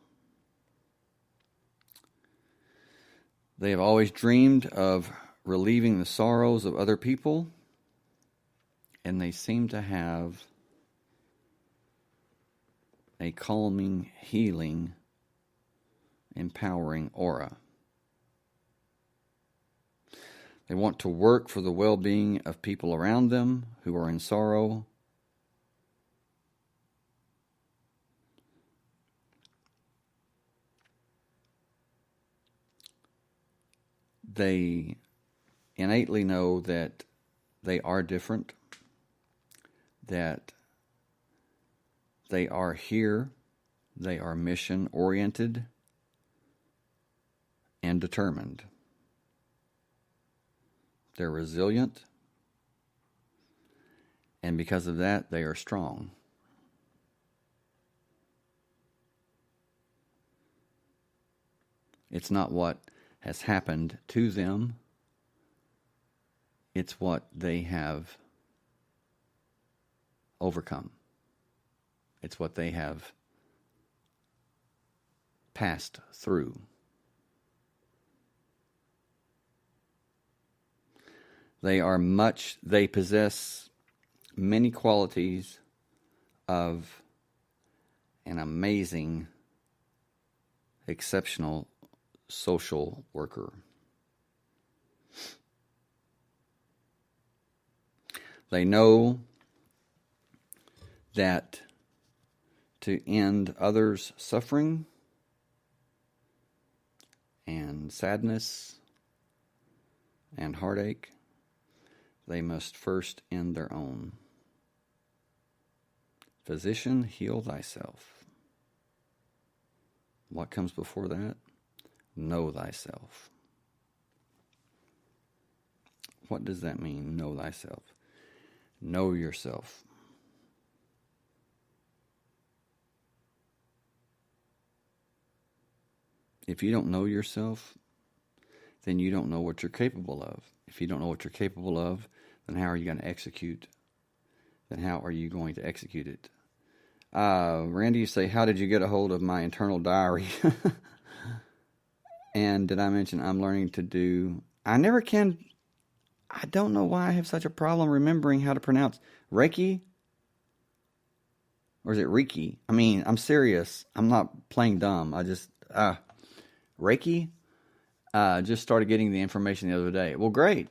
They have always dreamed of relieving the sorrows of other people, and they seem to have a calming, healing, empowering aura. They want to work for the well-being of people around them who are in sorrow. They innately know that they are different, that they are here, they are mission-oriented and determined. They're resilient, and because of that, they are strong. It's not what has happened to them, it's what they have overcome. It's what they have passed through. They possess many qualities of an amazing, exceptional social worker. They know that to end others' suffering and sadness and heartache, they must first end their own. Physician, heal thyself. What comes before that? Know thyself. What does that mean, know thyself? Know yourself. If you don't know yourself, then you don't know what you're capable of. If you don't know what you're capable of, then how are you going to execute? Then how are you going to execute it? Randy, you say, how did you get a hold of my internal diary? And did I mention I'm learning to do... I never can... I don't know why I have such a problem remembering how to pronounce Reiki. Or is it Reiki? I mean, I'm serious. I'm not playing dumb. I just... Reiki? Just started getting the information the other day. Well, great.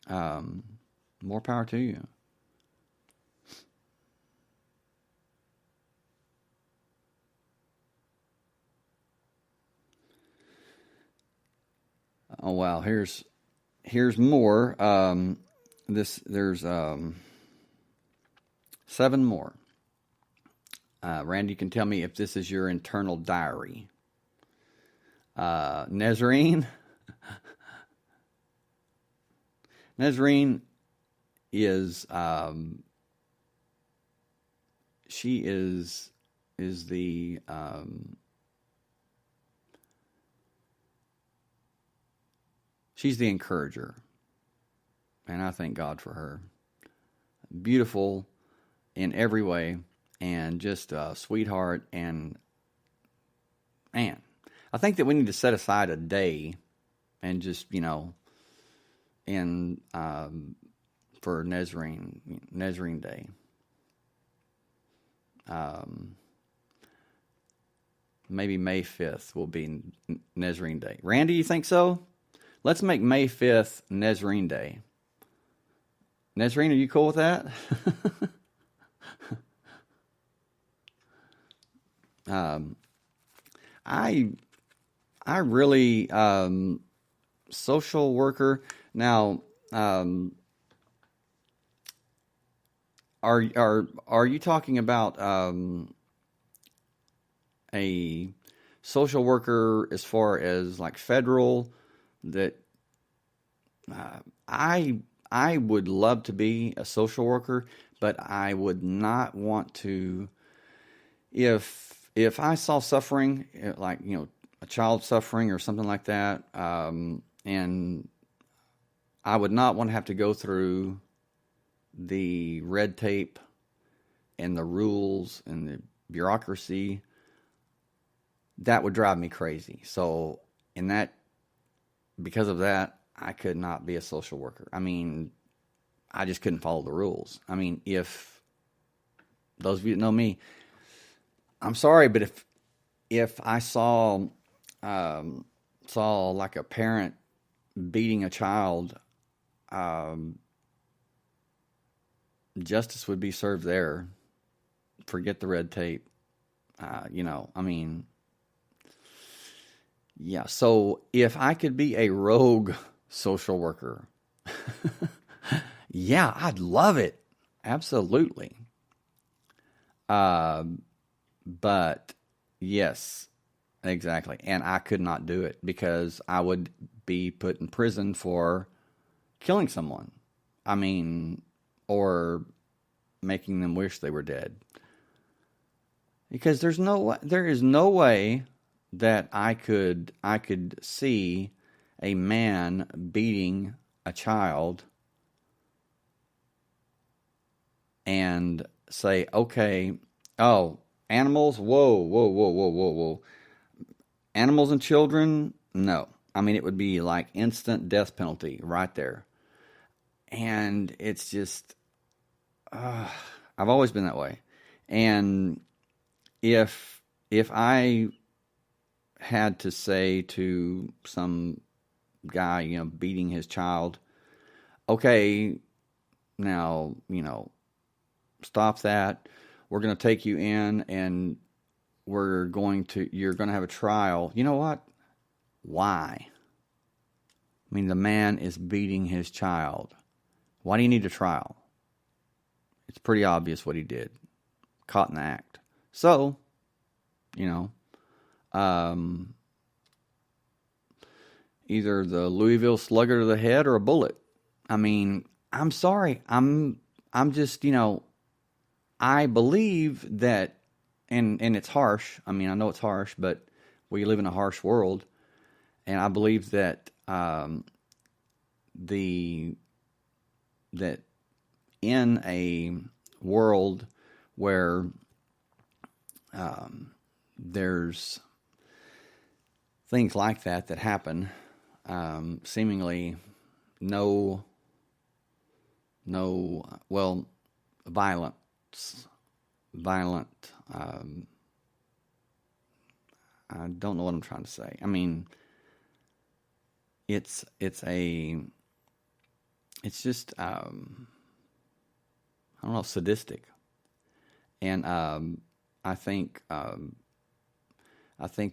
More power to you. Oh wow, here's more. There's 7 more. Randy, you can tell me if this is your internal diary. Nezreen. Nezreen is she is the she's the encourager, and I thank God for her. Beautiful, in every way, and just a sweetheart. And man, I think that we need to set aside a day and just, in for Nazarene Day. Maybe May 5th will be Nazarene Day. Randy, you think so? Let's make May 5th Nazarene Day. Nazarene, are you cool with that? I really social worker. Now, are you talking about a social worker as far as like federal? That I would love to be a social worker, but I would not want to. If I saw suffering, like a child suffering or something like that, and I would not want to have to go through the red tape and the rules and the bureaucracy. That would drive me crazy. So, because of that, I could not be a social worker. I mean, I just couldn't follow the rules. I mean, if those of you that know me, I'm sorry, but if I saw like a parent beating a child, justice would be served there. Forget the red tape. I mean, yeah. So if I could be a rogue social worker, yeah, I'd love it. Absolutely. But yes, exactly. And I could not do it because I would be put in prison for killing someone. I mean, or making them wish they were dead. Because there is no way that I could see a man beating a child and say, okay, oh, animals, whoa. Animals and children, no. I mean, it would be like instant death penalty right there. And it's just, I've always been that way. And if I had to say to some guy, beating his child, okay, now, stop that. We're going to take you in and you're going to have a trial. You know what? Why? I mean, the man is beating his child. Why do you need a trial? It's pretty obvious what he did. Caught in the act. So, either the Louisville Slugger to the head or a bullet. I mean, I'm sorry. I'm just, I believe that, and it's harsh. I mean, I know it's harsh, but we live in a harsh world. And I believe that, that in a world where there's things like that happen, seemingly violent. I don't know what I'm trying to say. I mean, it's just I don't know, sadistic, and I think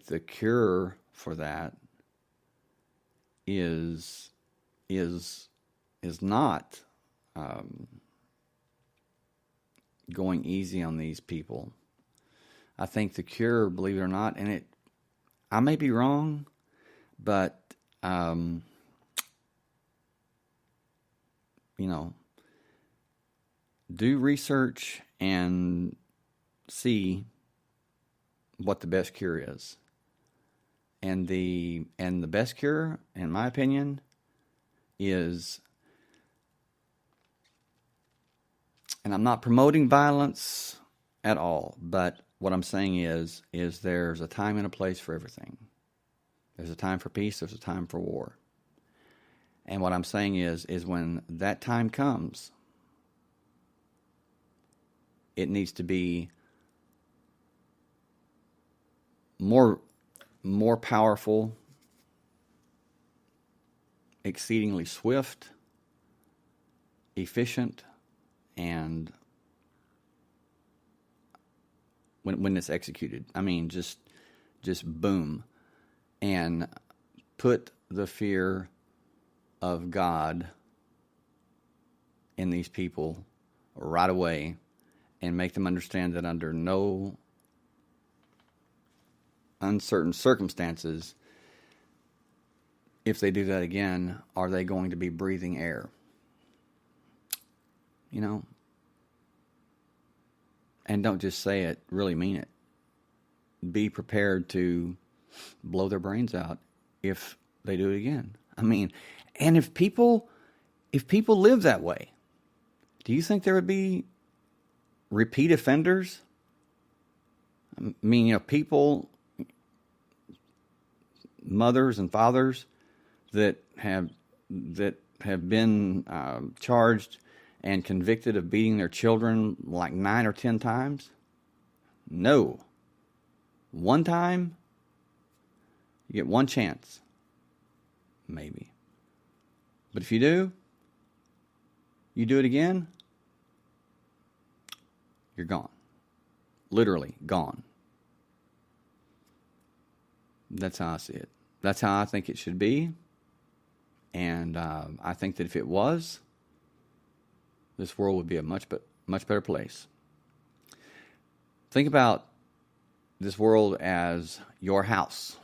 the cure for that is not going easy on these people. I think the cure, believe it or not, and I may be wrong, but do research and see what the best cure is. And the best cure, in my opinion, is And I'm not promoting violence at all, but what I'm saying is there's a time and a place for everything. There's a time for peace, there's a time for war. And what I'm saying is when that time comes, it needs to be more powerful, exceedingly swift, efficient, and when it's executed, I mean just boom, and put the fear of God in these people right away, and make them understand that under no uncertain circumstances, if they do that again, are they going to be breathing air? You know? And don't just say it, really mean it. Be prepared to blow their brains out if they do it again. I mean, and if people live that way, do you think there would be repeat offenders? I mean, you know, people, mothers and fathers that have been charged and convicted of beating their children like 9 or 10 times? No. One time, you get one chance. Maybe. But if you do it again, you're gone. Literally gone. That's how I see it. That's how I think it should be. And I think that if it was, this world would be a much better place. Think about this world as your house.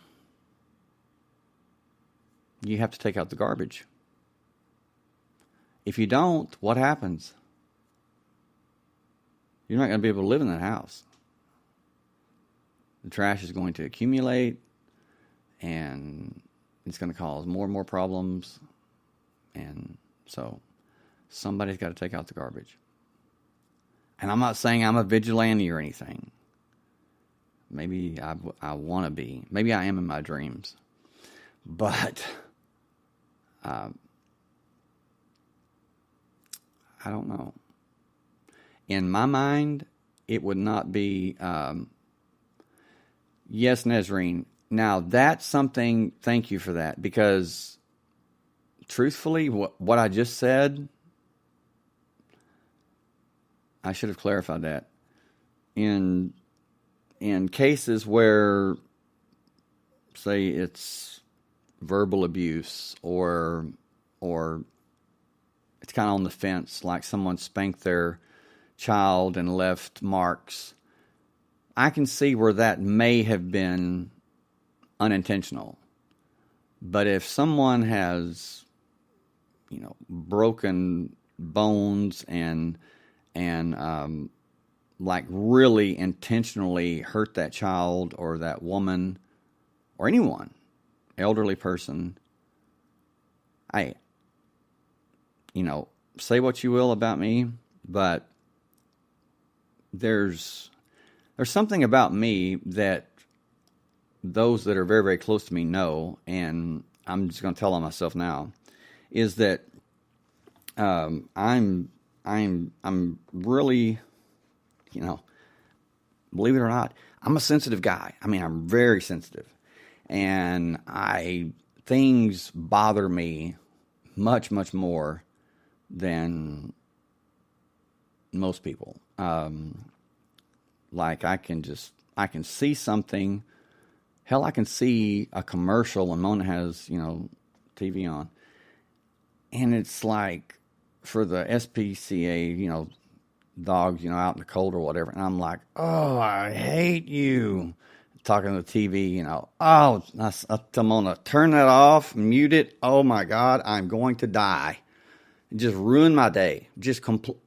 You have to take out the garbage. If you don't, what happens? You're not going to be able to live in that house. The trash is going to accumulate, and it's going to cause more and more problems. And so somebody's got to take out the garbage. And I'm not saying I'm a vigilante or anything. Maybe I want to be. Maybe I am in my dreams. But I don't know. In my mind, it would not be, yes, Nazarene. Now, that's something, thank you for that, because truthfully, what I just said, I should have clarified that. In cases where, say, it's verbal abuse or it's kind of on the fence, like someone spanked their child and left marks, I can see where that may have been unintentional. But if someone has, broken bones and like really intentionally hurt that child or that woman or anyone, elderly person, say what you will about me, but there's something about me that those that are very, very close to me know, and I'm just going to tell on myself now, is that I'm really, believe it or not, I'm a sensitive guy. I mean, I'm very sensitive, and things bother me much, much more than most people. Like I can see something. Hell, I can see a commercial when Mona has, TV on. And it's like for the SPCA, dogs, out in the cold or whatever. And I'm like, oh, I hate you. Talking to the TV, I tell Mona, turn that off, mute it. Oh my God, I'm going to die. It just ruined my day.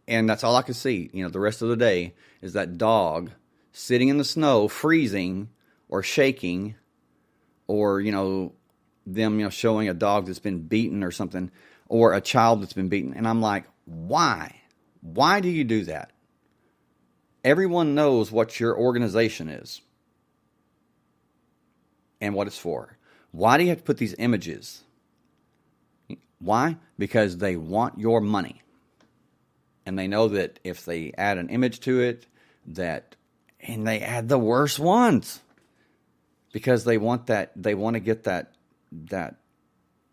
And that's all I could see. The rest of the day is that dog sitting in the snow, freezing or shaking, or, them, showing a dog that's been beaten or something, or a child that's been beaten. And I'm like, why? Why do you do that? Everyone knows what your organization is and what it's for. Why do you have to put these images? Why? Because they want your money. And they know that if they add an image to it, and they add the worst ones. Because they want to get that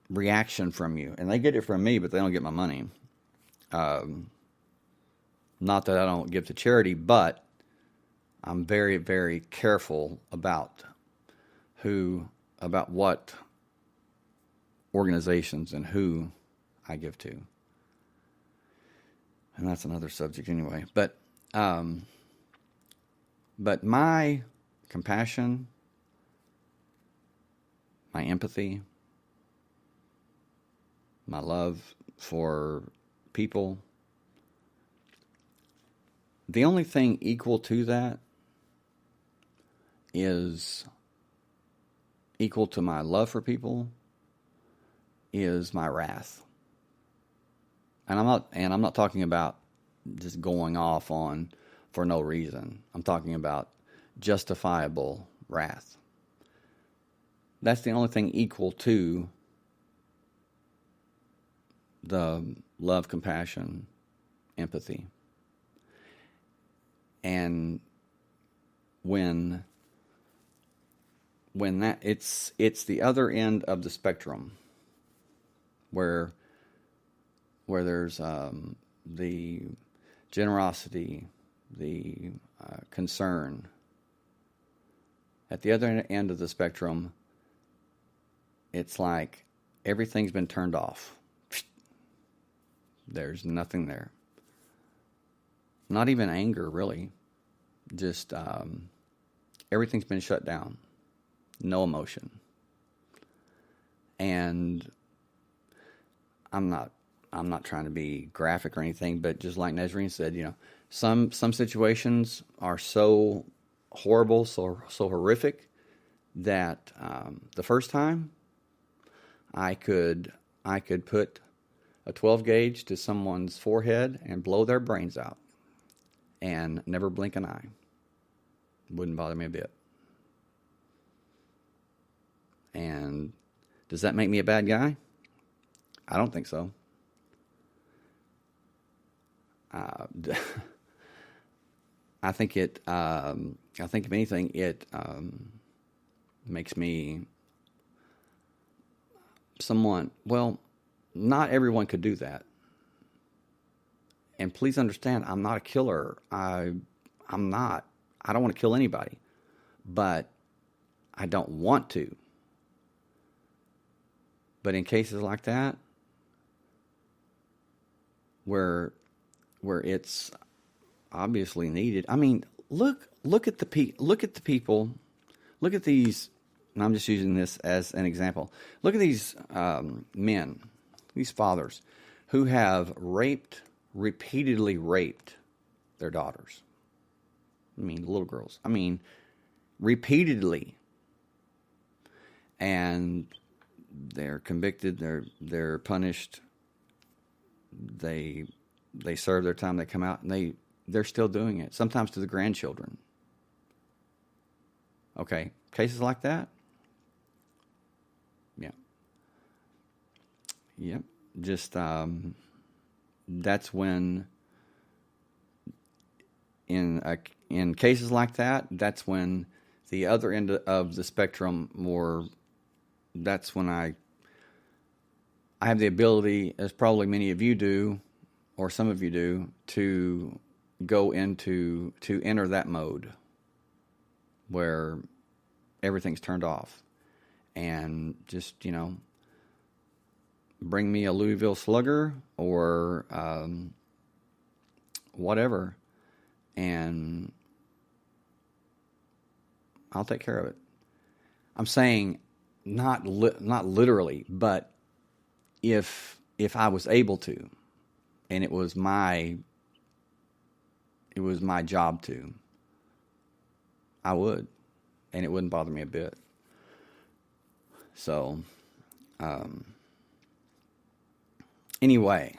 reaction from you. And they get it from me, but they don't get my money. Not that I don't give to charity, but I'm very, very careful about what organizations and who I give to. And that's another subject anyway. But my compassion, my empathy, my love for people, the only thing equal to that is equal to my love for people is my wrath. And I'm not talking about just going off on for no reason. I'm talking about justifiable wrath. That's the only thing equal to the love, compassion, empathy. And when that it's the other end of the spectrum where there's the generosity, the concern. At the other end of the spectrum, it's like everything's been turned off. There's nothing there. Not even anger, really. Just everything's been shut down. No emotion. And I'm not trying to be graphic or anything, but just like Nazreen said, some situations are so horrible, so horrific that the first time I could put a 12 gauge to someone's forehead and blow their brains out and never blink an eye. Wouldn't bother me a bit. And does that make me a bad guy? I don't think so. I think if anything, it makes me someone. Well, not everyone could do that. And please understand, I'm not a killer. I'm not. I don't want to kill anybody, but I don't want to. But in cases like that, where it's obviously needed, I mean, look at the people, look at these. And I'm just using this as an example. Look at these men, these fathers, who have repeatedly raped their daughters. I mean, little girls. I mean, repeatedly. And they're convicted, they're punished, they serve their time, they come out, and they're still doing it, sometimes to the grandchildren. Okay, cases like that? Yeah. Yep. Just, that's when, in cases like that, that's when the other end of the spectrum that's when I have the ability, as probably many of you do, or some of you do, to go to enter that mode where everything's turned off. And just, bring me a Louisville Slugger or whatever, and I'll take care of it. I'm saying not literally, but if I was able to, and it was my job to, I would, and it wouldn't bother me a bit. So, anyway,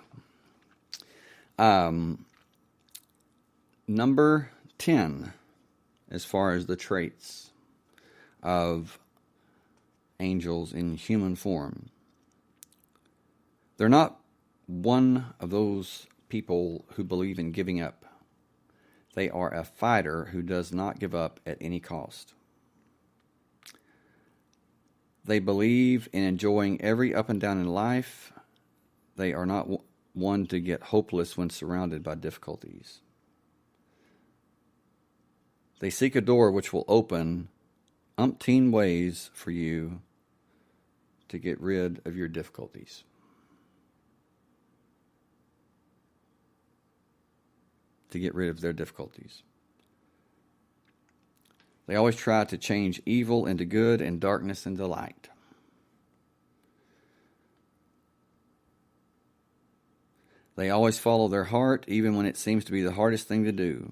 Number 10, as far as the traits of angels in human form. They're not one of those people who believe in giving up. They are a fighter who does not give up at any cost. They believe in enjoying every up and down in life. They are not one to get hopeless when surrounded by difficulties. They seek a door which will open umpteen ways for you to get rid of your difficulties. To get rid of their difficulties. They always try to change evil into good and darkness into light. They always follow their heart, even when it seems to be the hardest thing to do.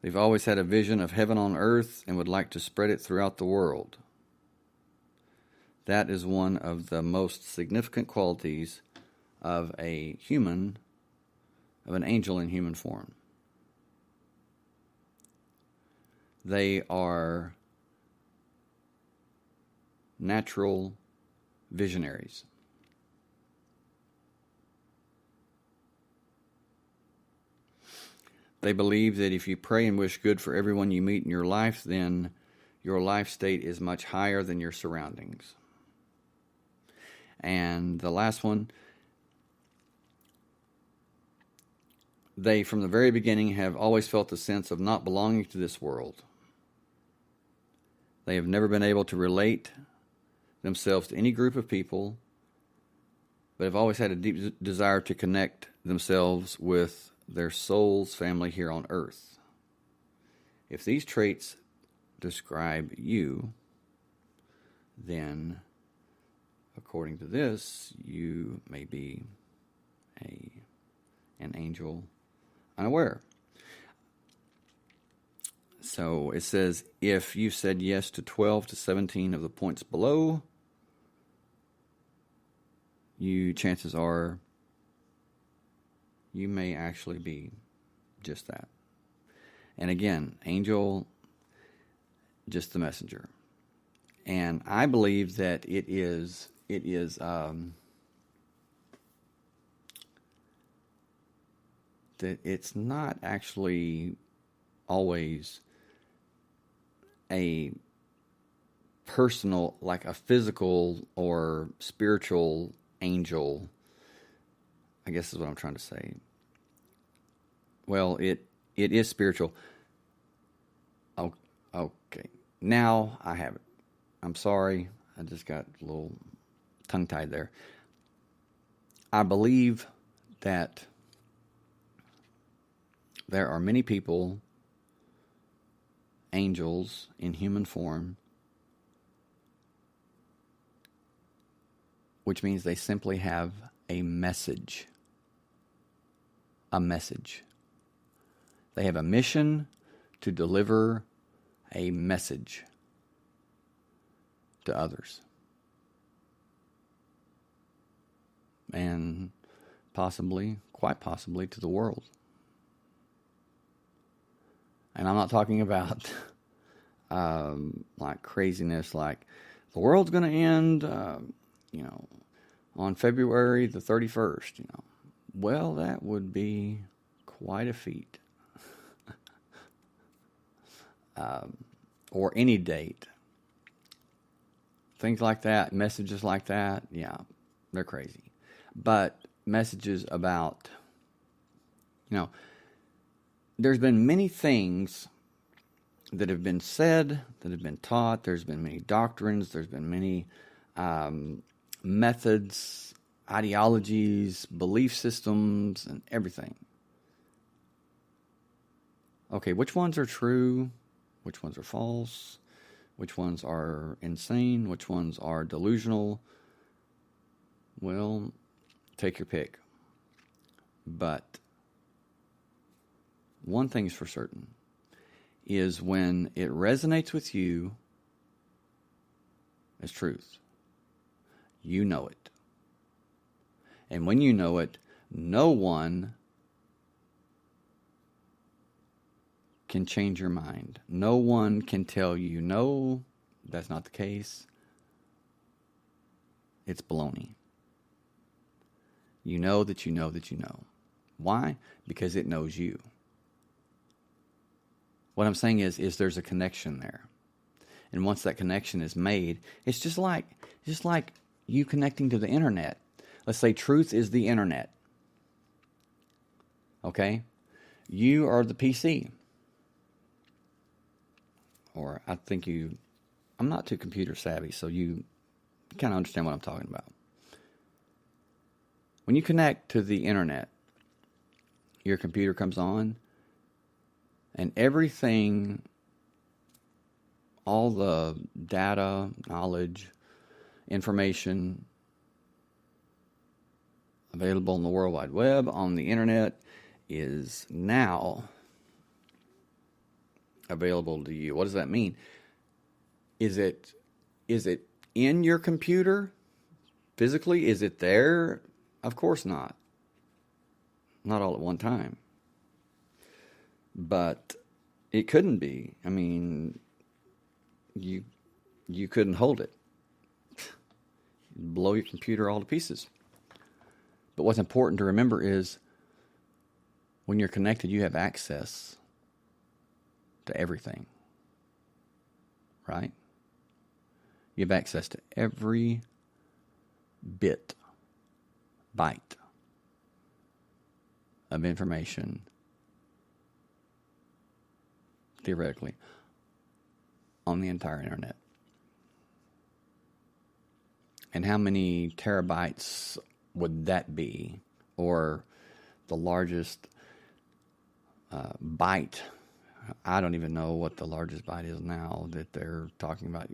They've always had a vision of heaven on earth and would like to spread it throughout the world. That is one of the most significant qualities of an angel in human form. They are natural visionaries. They believe that if you pray and wish good for everyone you meet in your life, then your life state is much higher than your surroundings. And the last one, they, from the very beginning, have always felt the sense of not belonging to this world. They have never been able to relate themselves to any group of people, but have always had a deep desire to connect themselves with their soul's family here on earth. If these traits describe you, then, according to this, you may be an angel unaware. So it says, if you said yes to 12 to 17 of the points below, chances are you may actually be just that. And again, angel, just the messenger. And I believe that it is that it's not actually always a personal, like a physical or spiritual angel, I guess is what I'm trying to say. Well, it is spiritual. Oh, okay. Now I have it. I'm sorry. I just got a little tongue-tied there. I believe that there are many people, angels in human form, which means they simply have a message. A message. They have a mission to deliver a message to others. And possibly, quite possibly, to the world. And I'm not talking about like craziness, like the world's going to end, on February the 31st, Well, that would be quite a feat. Or any date. Things like that, messages like that, yeah, they're crazy. But messages about, there's been many things that have been said, that have been taught. There's been many doctrines. There's been many methods, ideologies, belief systems, and everything. Okay, which ones are true? Which ones are false? Which ones are insane? Which ones are delusional? Well, take your pick. But one thing's for certain, is when it resonates with you as truth, you know it. And when you know it, no one can change your mind. No one can tell you, no, that's not the case. It's baloney. You know that you know that you know. Why? Because it knows you. What I'm saying is there's a connection there. And once that connection is made, it's just like you connecting to the internet. Let's say truth is the internet. Okay? You are the PC. Or I'm not too computer savvy, so you kind of understand what I'm talking about. When you connect to the internet, your computer comes on, and everything, all the data, knowledge, information available on the World Wide Web, on the internet, is now available to you. What does that mean? Is it in your computer physically? Is it there? Of course not. Not all at one time. But it couldn't be. I mean, you couldn't hold it. You'd blow your computer all to pieces. But what's important to remember is when you're connected, you have access to everything. Right? You have access to every byte of information, theoretically, on the entire internet. And how many terabytes would that be? Or the largest byte? I don't even know what the largest byte is now that they're talking about.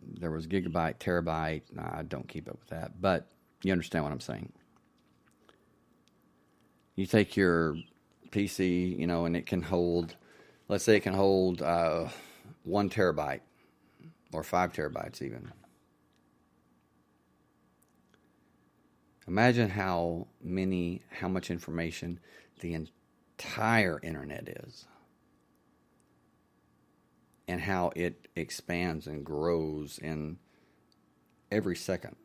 There was gigabyte, terabyte. I don't keep up with that. But you understand what I'm saying. You take your PC, and it can hold, let's say it can hold 1 terabyte or 5 terabytes even. Imagine how much information the entire internet is. And how it expands and grows in every second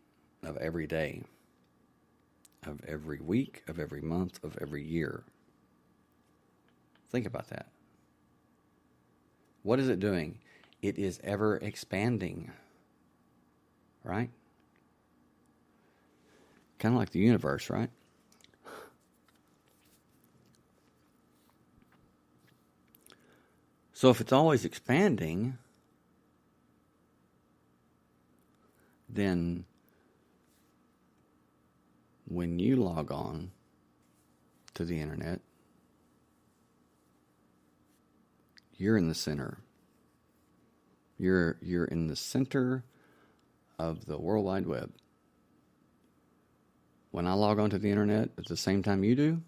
of every day, of every week, of every month, of every year. Think about that. What is it doing? It is ever expanding, right? Kind of like the universe, right? So if it's always expanding, then when you log on to the internet, you're in the center. You're in the center of the World Wide Web. When I log on to the internet at the same time you do,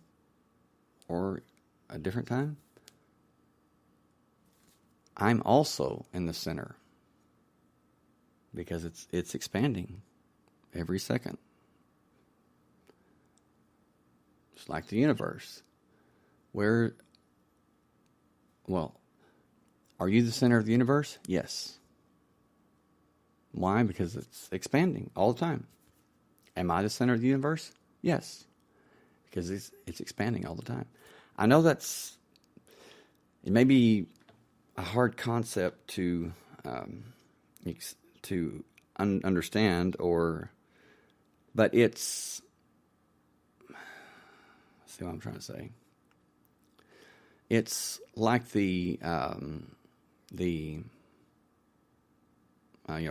or a different time, I'm also in the center because it's expanding every second. It's like the universe. Are you the center of the universe? Yes. Why? Because it's expanding all the time. Am I the center of the universe? Yes. Because it's expanding all the time. I know it may be a hard concept to understand, but it's, let's see what I'm trying to say. It's like the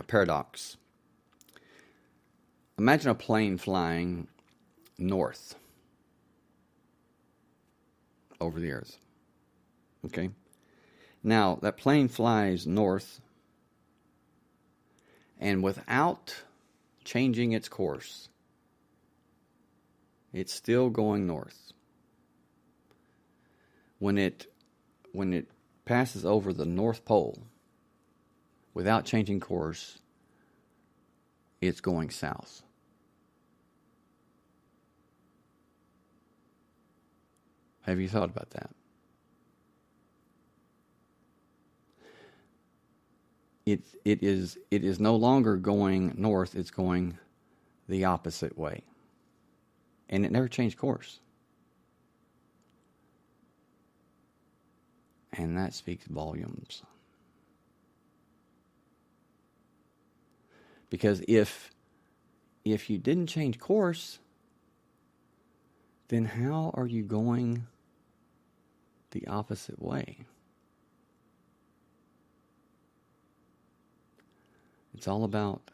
paradox. Imagine a plane flying north over the earth. Okay? Now, that plane flies north, and without changing its course, it's still going north. When it passes over the North Pole, without changing course, it's going south. Have you thought about that? it is no longer going north, it's going the opposite way. And it never changed course. And that speaks volumes. Because if you didn't change course, then how are you going the opposite way? It's all about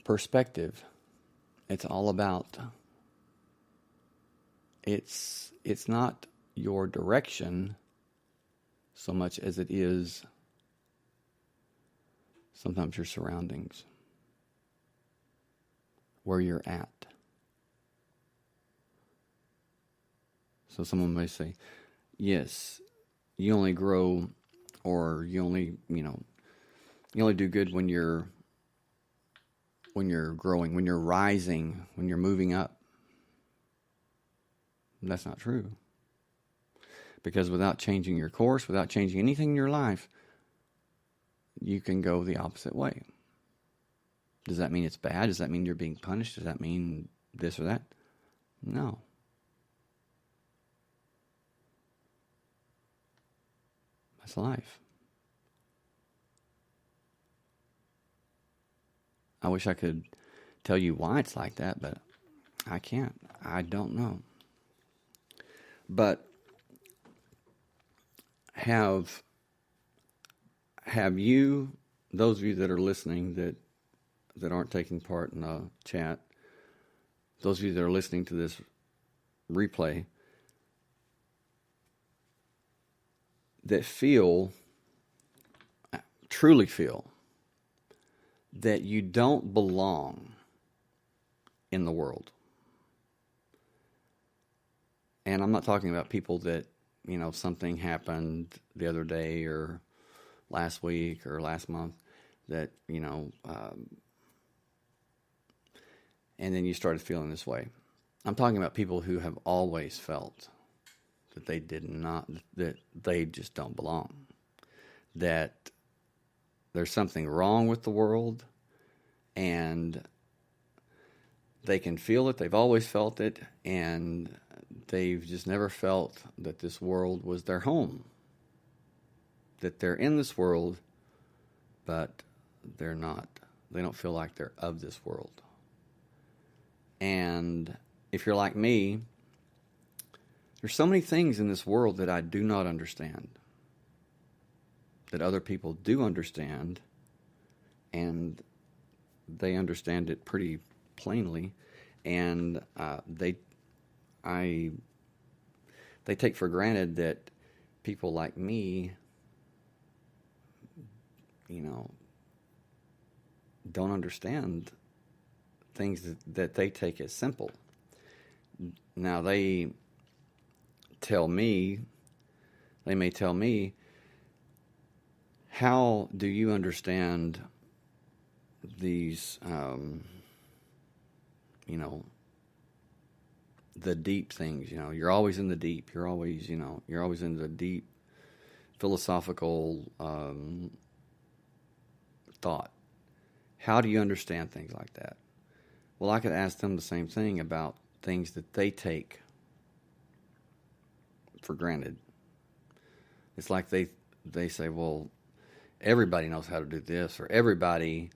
perspective. It's all about, it's not your direction so much as it is sometimes your surroundings, where you're at. So someone may say, yes, you only grow, or you only do good when you're growing, when you're rising, when you're moving up. And that's not true. Because without changing your course, without changing anything in your life, you can go the opposite way. Does that mean it's bad? Does that mean you're being punished? Does that mean this or that? No. That's life. I wish I could tell you why it's like that, but I can't. I don't know. But have you, those of you that are listening that aren't taking part in the chat, those of you that are listening to this replay, that truly feel that you don't belong in the world. And I'm not talking about people that, something happened the other day or last week or last month that, and then you started feeling this way. I'm talking about people who have always felt that that they just don't belong. That there's something wrong with the world, and they can feel it. They've always felt it, and they've just never felt that this world was their home. That they're in this world, but they're not. They don't feel like they're of this world. And if you're like me, there's so many things in this world that I do not understand, that other people do understand, and they understand it pretty plainly, and they take for granted that people like me, don't understand things that they take as simple. Now they may tell me, how do you understand these, the deep things? You're always in the deep. You're always in the deep philosophical thought. How do you understand things like that? Well, I could ask them the same thing about things that they take for granted. It's like they say, well, everybody knows how to do this, or everybody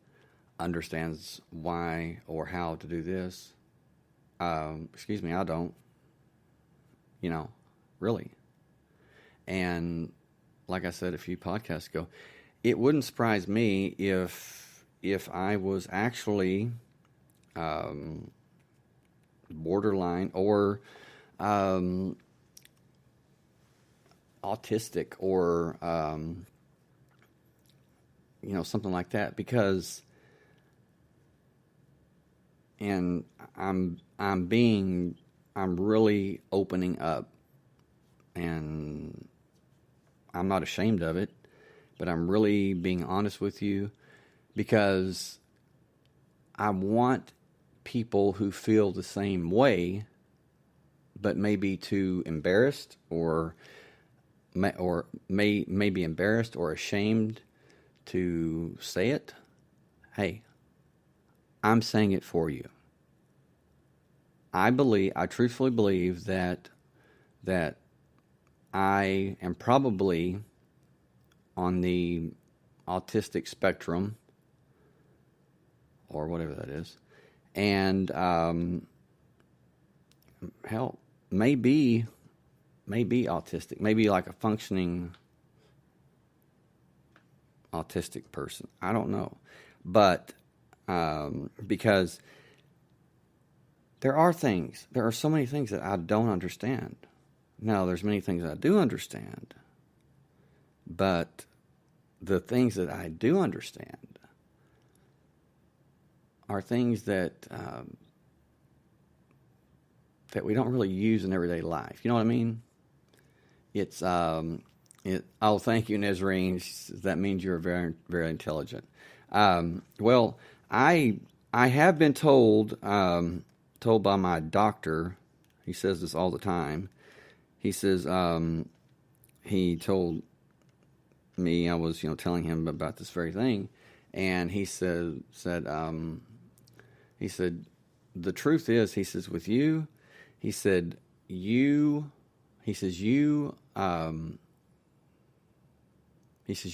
understands why or how to do this. Excuse me, I don't. Really. And like I said a few podcasts ago, it wouldn't surprise me if I was actually borderline or autistic or something like that, because I'm really opening up, and I'm not ashamed of it, but I'm really being honest with you, because I want people who feel the same way, but maybe too embarrassed or may be embarrassed or ashamed to say it, hey, I'm saying it for you. I truthfully believe that I am probably on the autistic spectrum, or whatever that is, and hell, maybe autistic, maybe like a functioning autistic person. I don't know, but because there are so many things that I don't understand. Now, there's many things I do understand, but the things that I do understand are things that that we don't really use in everyday life. You know what I mean? It's oh, thank you, Nazarene. That means you're very, very intelligent. Well, I have been told by my doctor. He says this all the time. He says he told me, I was telling him about this very thing, and he said the truth is, he says, with you, he says you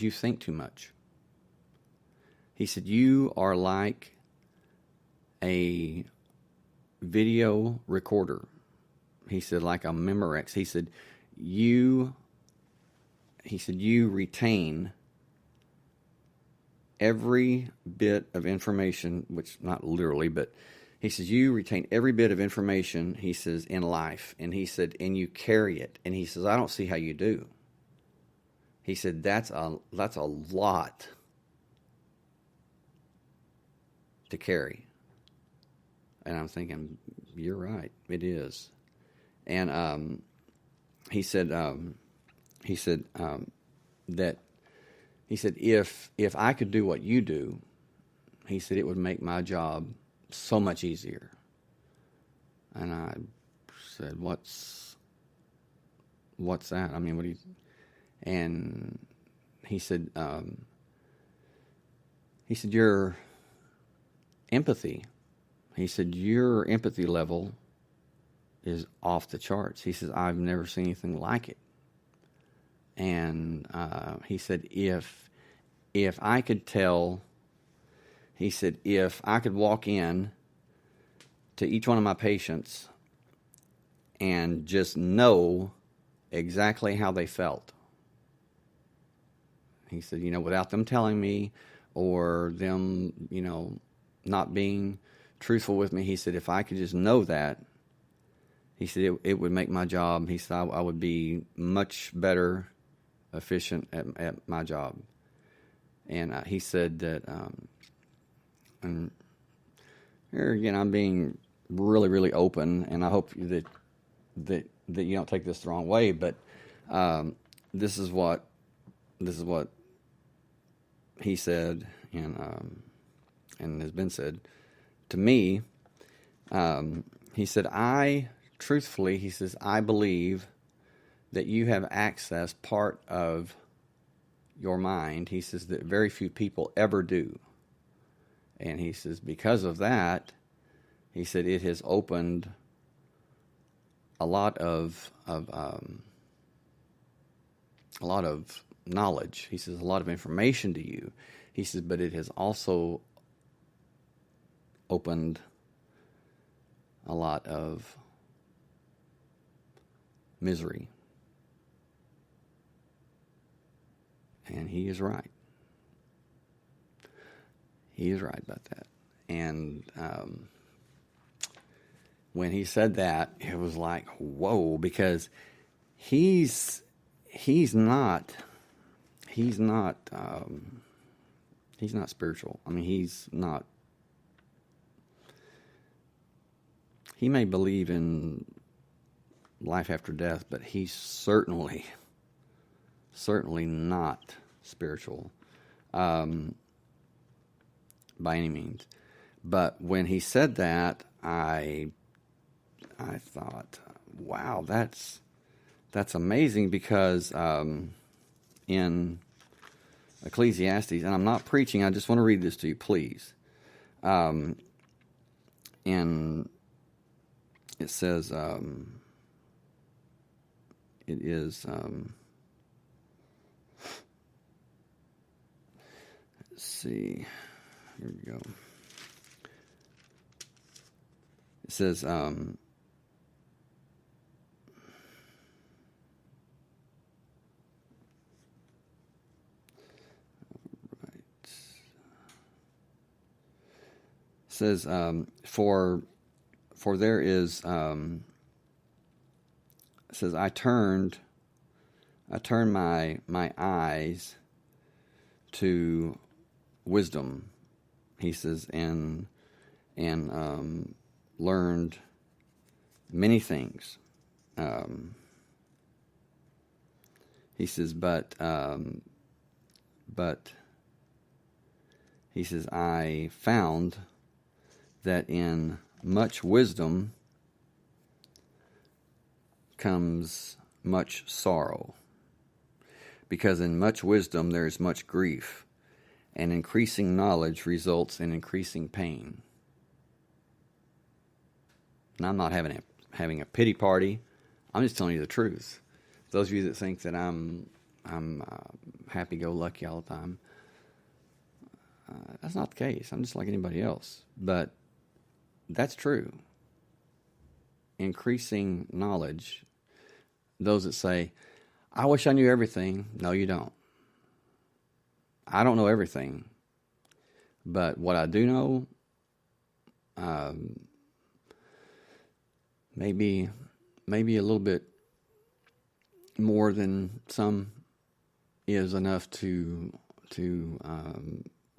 think too much. He said you are like a video recorder. He said like a Memorex. He said you retain every bit of information, which not literally, but he says you retain every bit of information, he says, in life. And he said, and you carry it. And he says, I don't see how you do. He said, that's a lot to carry. And I'm thinking, you're right, it is. And he said if I could do what you do, he said it would make my job so much easier. And I said, what's that? I mean, what do you? And he said your empathy. He said your empathy level is off the charts. He says, I've never seen anything like it. And he said, if I could tell, he said, if I could walk in to each one of my patients and just know exactly how they felt. He said, without them telling me or them, not being truthful with me, he said, if I could just know that, he said, it would make my job, he said, I would be much better efficient at my job. And he said that, and here again, I'm being really, really open, and I hope that you don't take this the wrong way, but this is what he said, and has been said to me. He said, truthfully, he says, I believe that you have accessed part of your mind, he says, that very few people ever do. And he says, because of that, he said, it has opened a lot of knowledge. He says, a lot of information to you. He says, but it has also opened a lot of misery. And he is right. He is right about that. And when he said that, it was like, whoa, because he's not spiritual. I mean, he may believe in life after death, but he's certainly not spiritual by any means. But when he said that, I thought, wow, that's that's amazing because in Ecclesiastes, and I'm not preaching, I just want to read this to you, please. And it says, it is, let's see, here we go. It says, says, for there is, it says, I turned my eyes to wisdom, he says, and learned many things. He says, but he says, I found that in much wisdom comes much sorrow, because in much wisdom there is much grief, and increasing knowledge results in increasing pain. And I'm not having a pity party. I'm just telling you the truth. Those of you that think that I'm happy-go-lucky all the time, that's not the case. I'm just like anybody else. But that's true. Increasing knowledge. Those that say, I wish I knew everything. No, you don't. I don't know everything. But what I do know, maybe a little bit more than some is enough to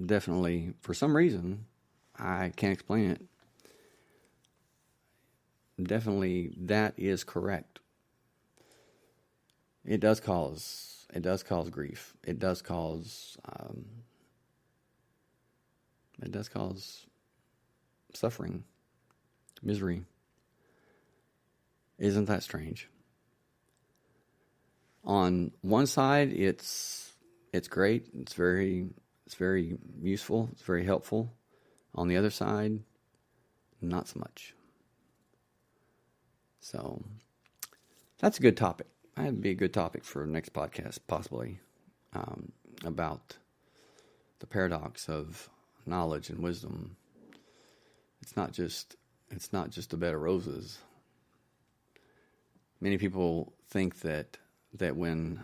definitely, for some reason, I can't explain it. Definitely, that is correct. It does cause grief. It does cause suffering, misery. Isn't that strange? On one side, it's great. It's very useful. It's very helpful. On the other side, not so much. So that's a good topic. That'd be a good topic for next podcast, possibly, about the paradox of knowledge and wisdom. It's not just a bed of roses. Many people think that when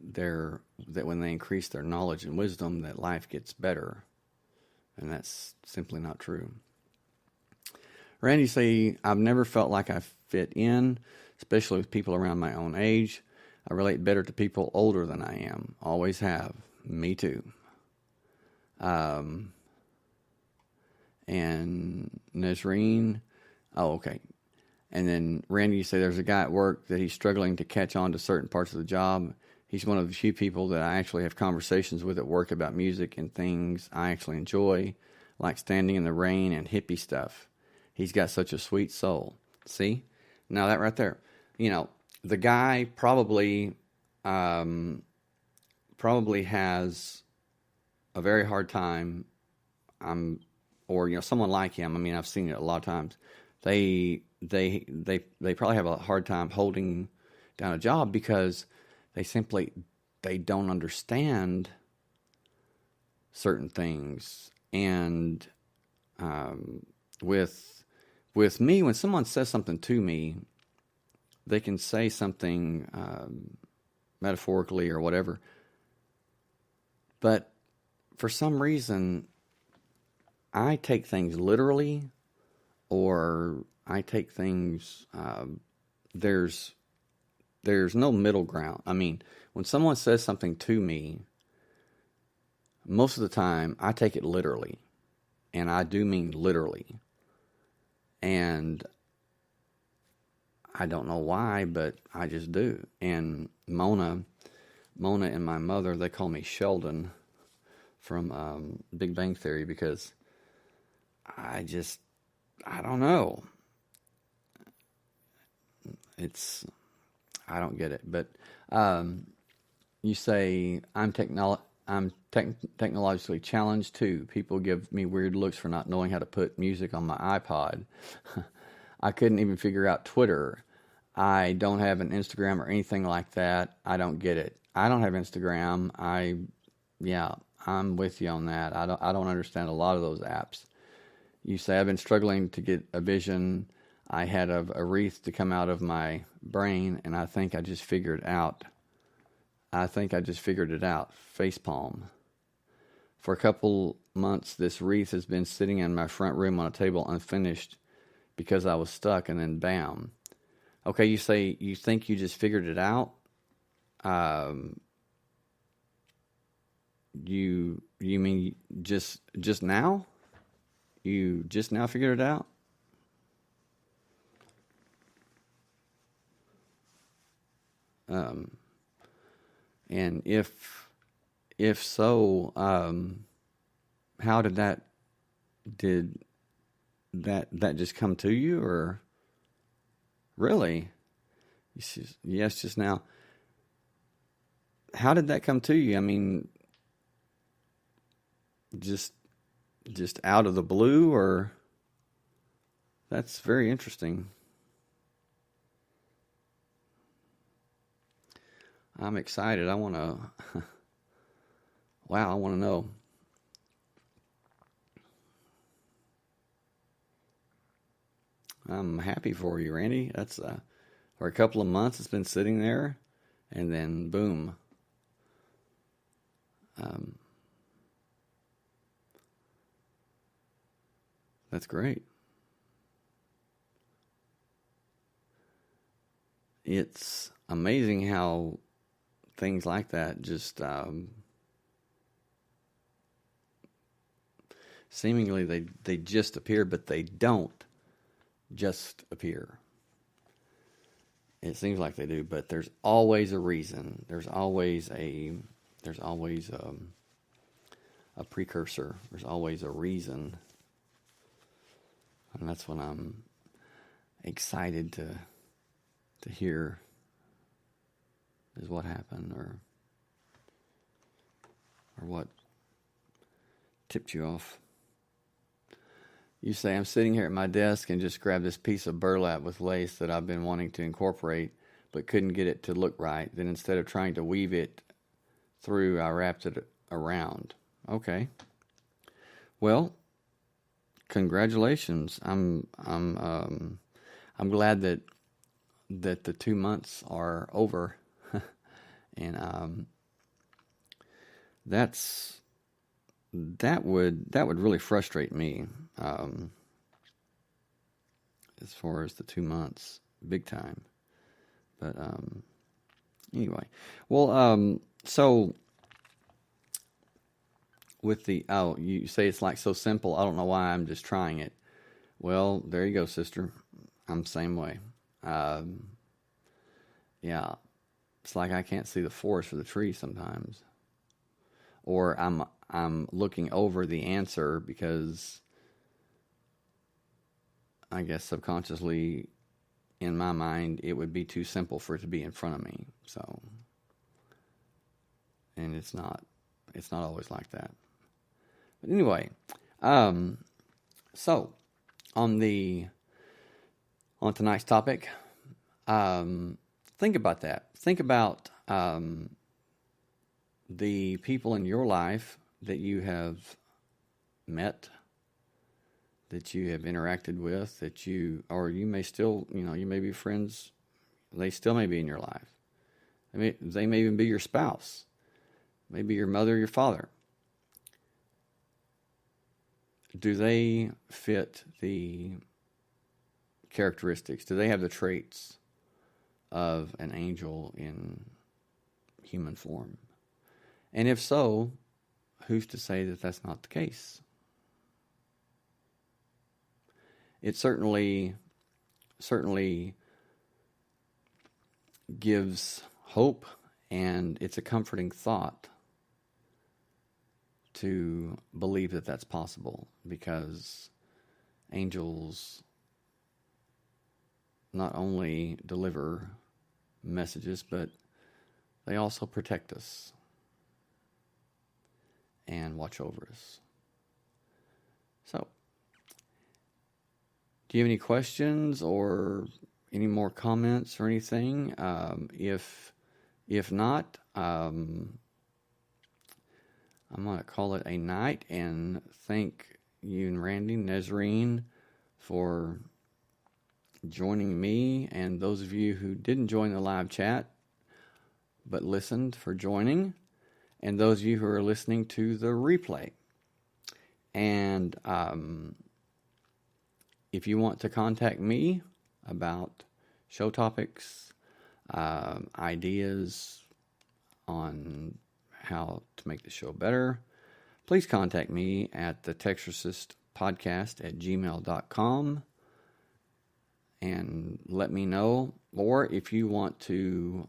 they increase their knowledge and wisdom, that life gets better, and that's simply not true. Randy say, I've never felt like I fit in, especially with people around my own age. I relate better to people older than I am. Always have. Me too. And Nazreen, oh, okay. And then Randy, you say there's a guy at work that he's struggling to catch on to certain parts of the job. He's one of the few people that I actually have conversations with at work about music and things I actually enjoy, like Standing in the Rain and hippie stuff. He's got such a sweet soul. See? Now that right there. You know, the guy probably has a very hard time, or, you know, someone like him. I mean, I've seen it a lot of times. They probably have a hard time holding down a job because they don't understand certain things. And with me, when someone says something to me, they can say something metaphorically or whatever. But for some reason, I take things literally, or I take things, there's no middle ground. I mean, when someone says something to me, most of the time I take it literally, and I do mean literally. And I don't know why, but I just do. And Mona and my mother, they call me Sheldon from Big Bang Theory, because I don't know. I don't get it. But um, you say technologically challenged too. People give me weird looks for not knowing how to put music on my iPod. I couldn't even figure out Twitter. I don't have an Instagram or anything like that. I don't get it. I don't have Instagram. Yeah, I'm with you on that. I don't understand a lot of those apps. You say I've been struggling to get a vision I had of a wreath to come out of my brain, and I think I just figured out. I think I just figured it out. Facepalm. For a couple months, this wreath has been sitting in my front room on a table unfinished because I was stuck, and then bam. Okay, you say you think you just figured it out. Um, you mean just now? You just now figured it out? Um, and if so, how did that just come to you, or really? Yes, just now. How did that come to you? I mean, just just out of the blue, or that's very interesting. I'm excited. I want to. Wow, I want to know. I'm happy for you, Randy. That's for a couple of months it's been sitting there, and then boom. Um, that's great. It's amazing how things like that just seemingly they just appear, but they don't just appear. It seems like they do, but there's always a reason. There's always a precursor. There's always a reason, and that's when I'm excited to hear is what happened, or what tipped you off. You say, I'm sitting here at my desk and just grabbed this piece of burlap with lace that I've been wanting to incorporate, but couldn't get it to look right. Then instead of trying to weave it through, I wrapped it around. Okay. Well, congratulations. I'm glad that the 2 months are over, and that would really frustrate me, as far as the 2 months, big time. But anyway, well, so with you say it's like so simple. I don't know why I'm just trying it. Well, there you go, sister. I'm the same way. Yeah, it's like I can't see the forest for the trees sometimes, or I'm looking over the answer because I guess subconsciously in my mind it would be too simple for it to be in front of me. So, and it's not always like that. But anyway, so on tonight's topic, think about that. Think about the people in your life that you have met, that you have interacted with, or you may still, you may be friends. They still may be in your life. They may even be your spouse, maybe your mother, your father. Do they fit the characteristics? Do they have the traits of an angel in human form? And if so, who's to say that that's not the case? It certainly gives hope, and it's a comforting thought to believe that that's possible, because angels not only deliver messages, but they also protect us and watch over us. So, do you have any questions or any more comments or anything? If not, I'm going to call it a night and thank you and Randy, Nezreen, for joining me, and those of you who didn't join the live chat but listened, for joining, and those of you who are listening to the replay. And if you want to contact me about show topics, ideas on how to make the show better, please contact me at the texarcistpodcast@gmail.com and let me know. Or if you want to,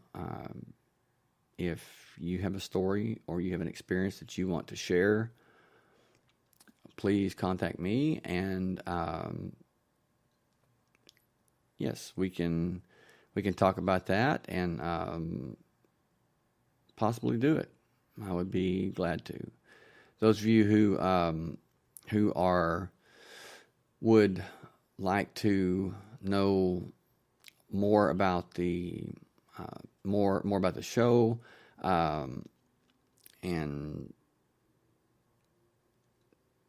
if you have a story or you have an experience that you want to share, please contact me, and yes, we can talk about that and possibly do it. I would be glad to. Those of you who would like to know more about the more about the show and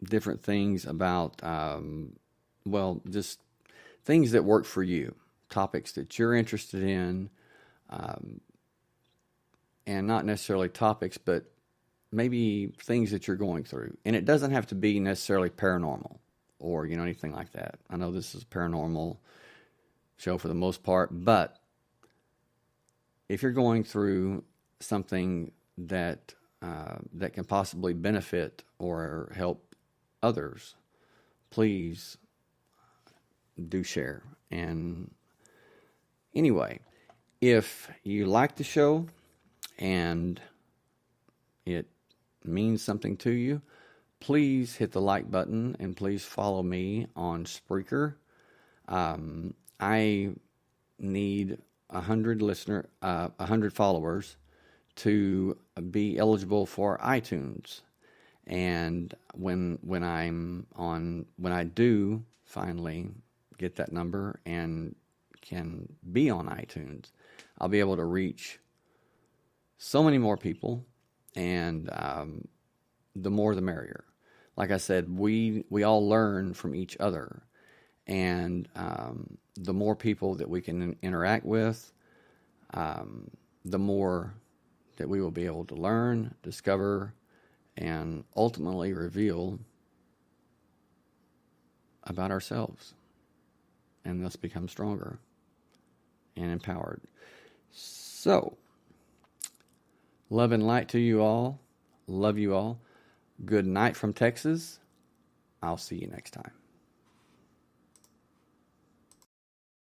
different things about just things that work for you, topics that you're interested in, and not necessarily topics, but maybe things that you're going through. And it doesn't have to be necessarily paranormal or, anything like that. I know this is a paranormal show for the most part, but if you're going through something that can possibly benefit or help others, please do share. And anyway, if you like the show and it means something to you, please hit the like button and please follow me on Spreaker. I need 100 followers to be eligible for iTunes. And when I do finally get that number and can be on iTunes, I'll be able to reach so many more people, and the more the merrier. Like I said, we all learn from each other, and the more people that we can interact with, the more that we will be able to learn, discover, and ultimately reveal about ourselves, and thus become stronger and empowered. So, love and light to you all. Love you all. Good night from Texas. I'll see you next time.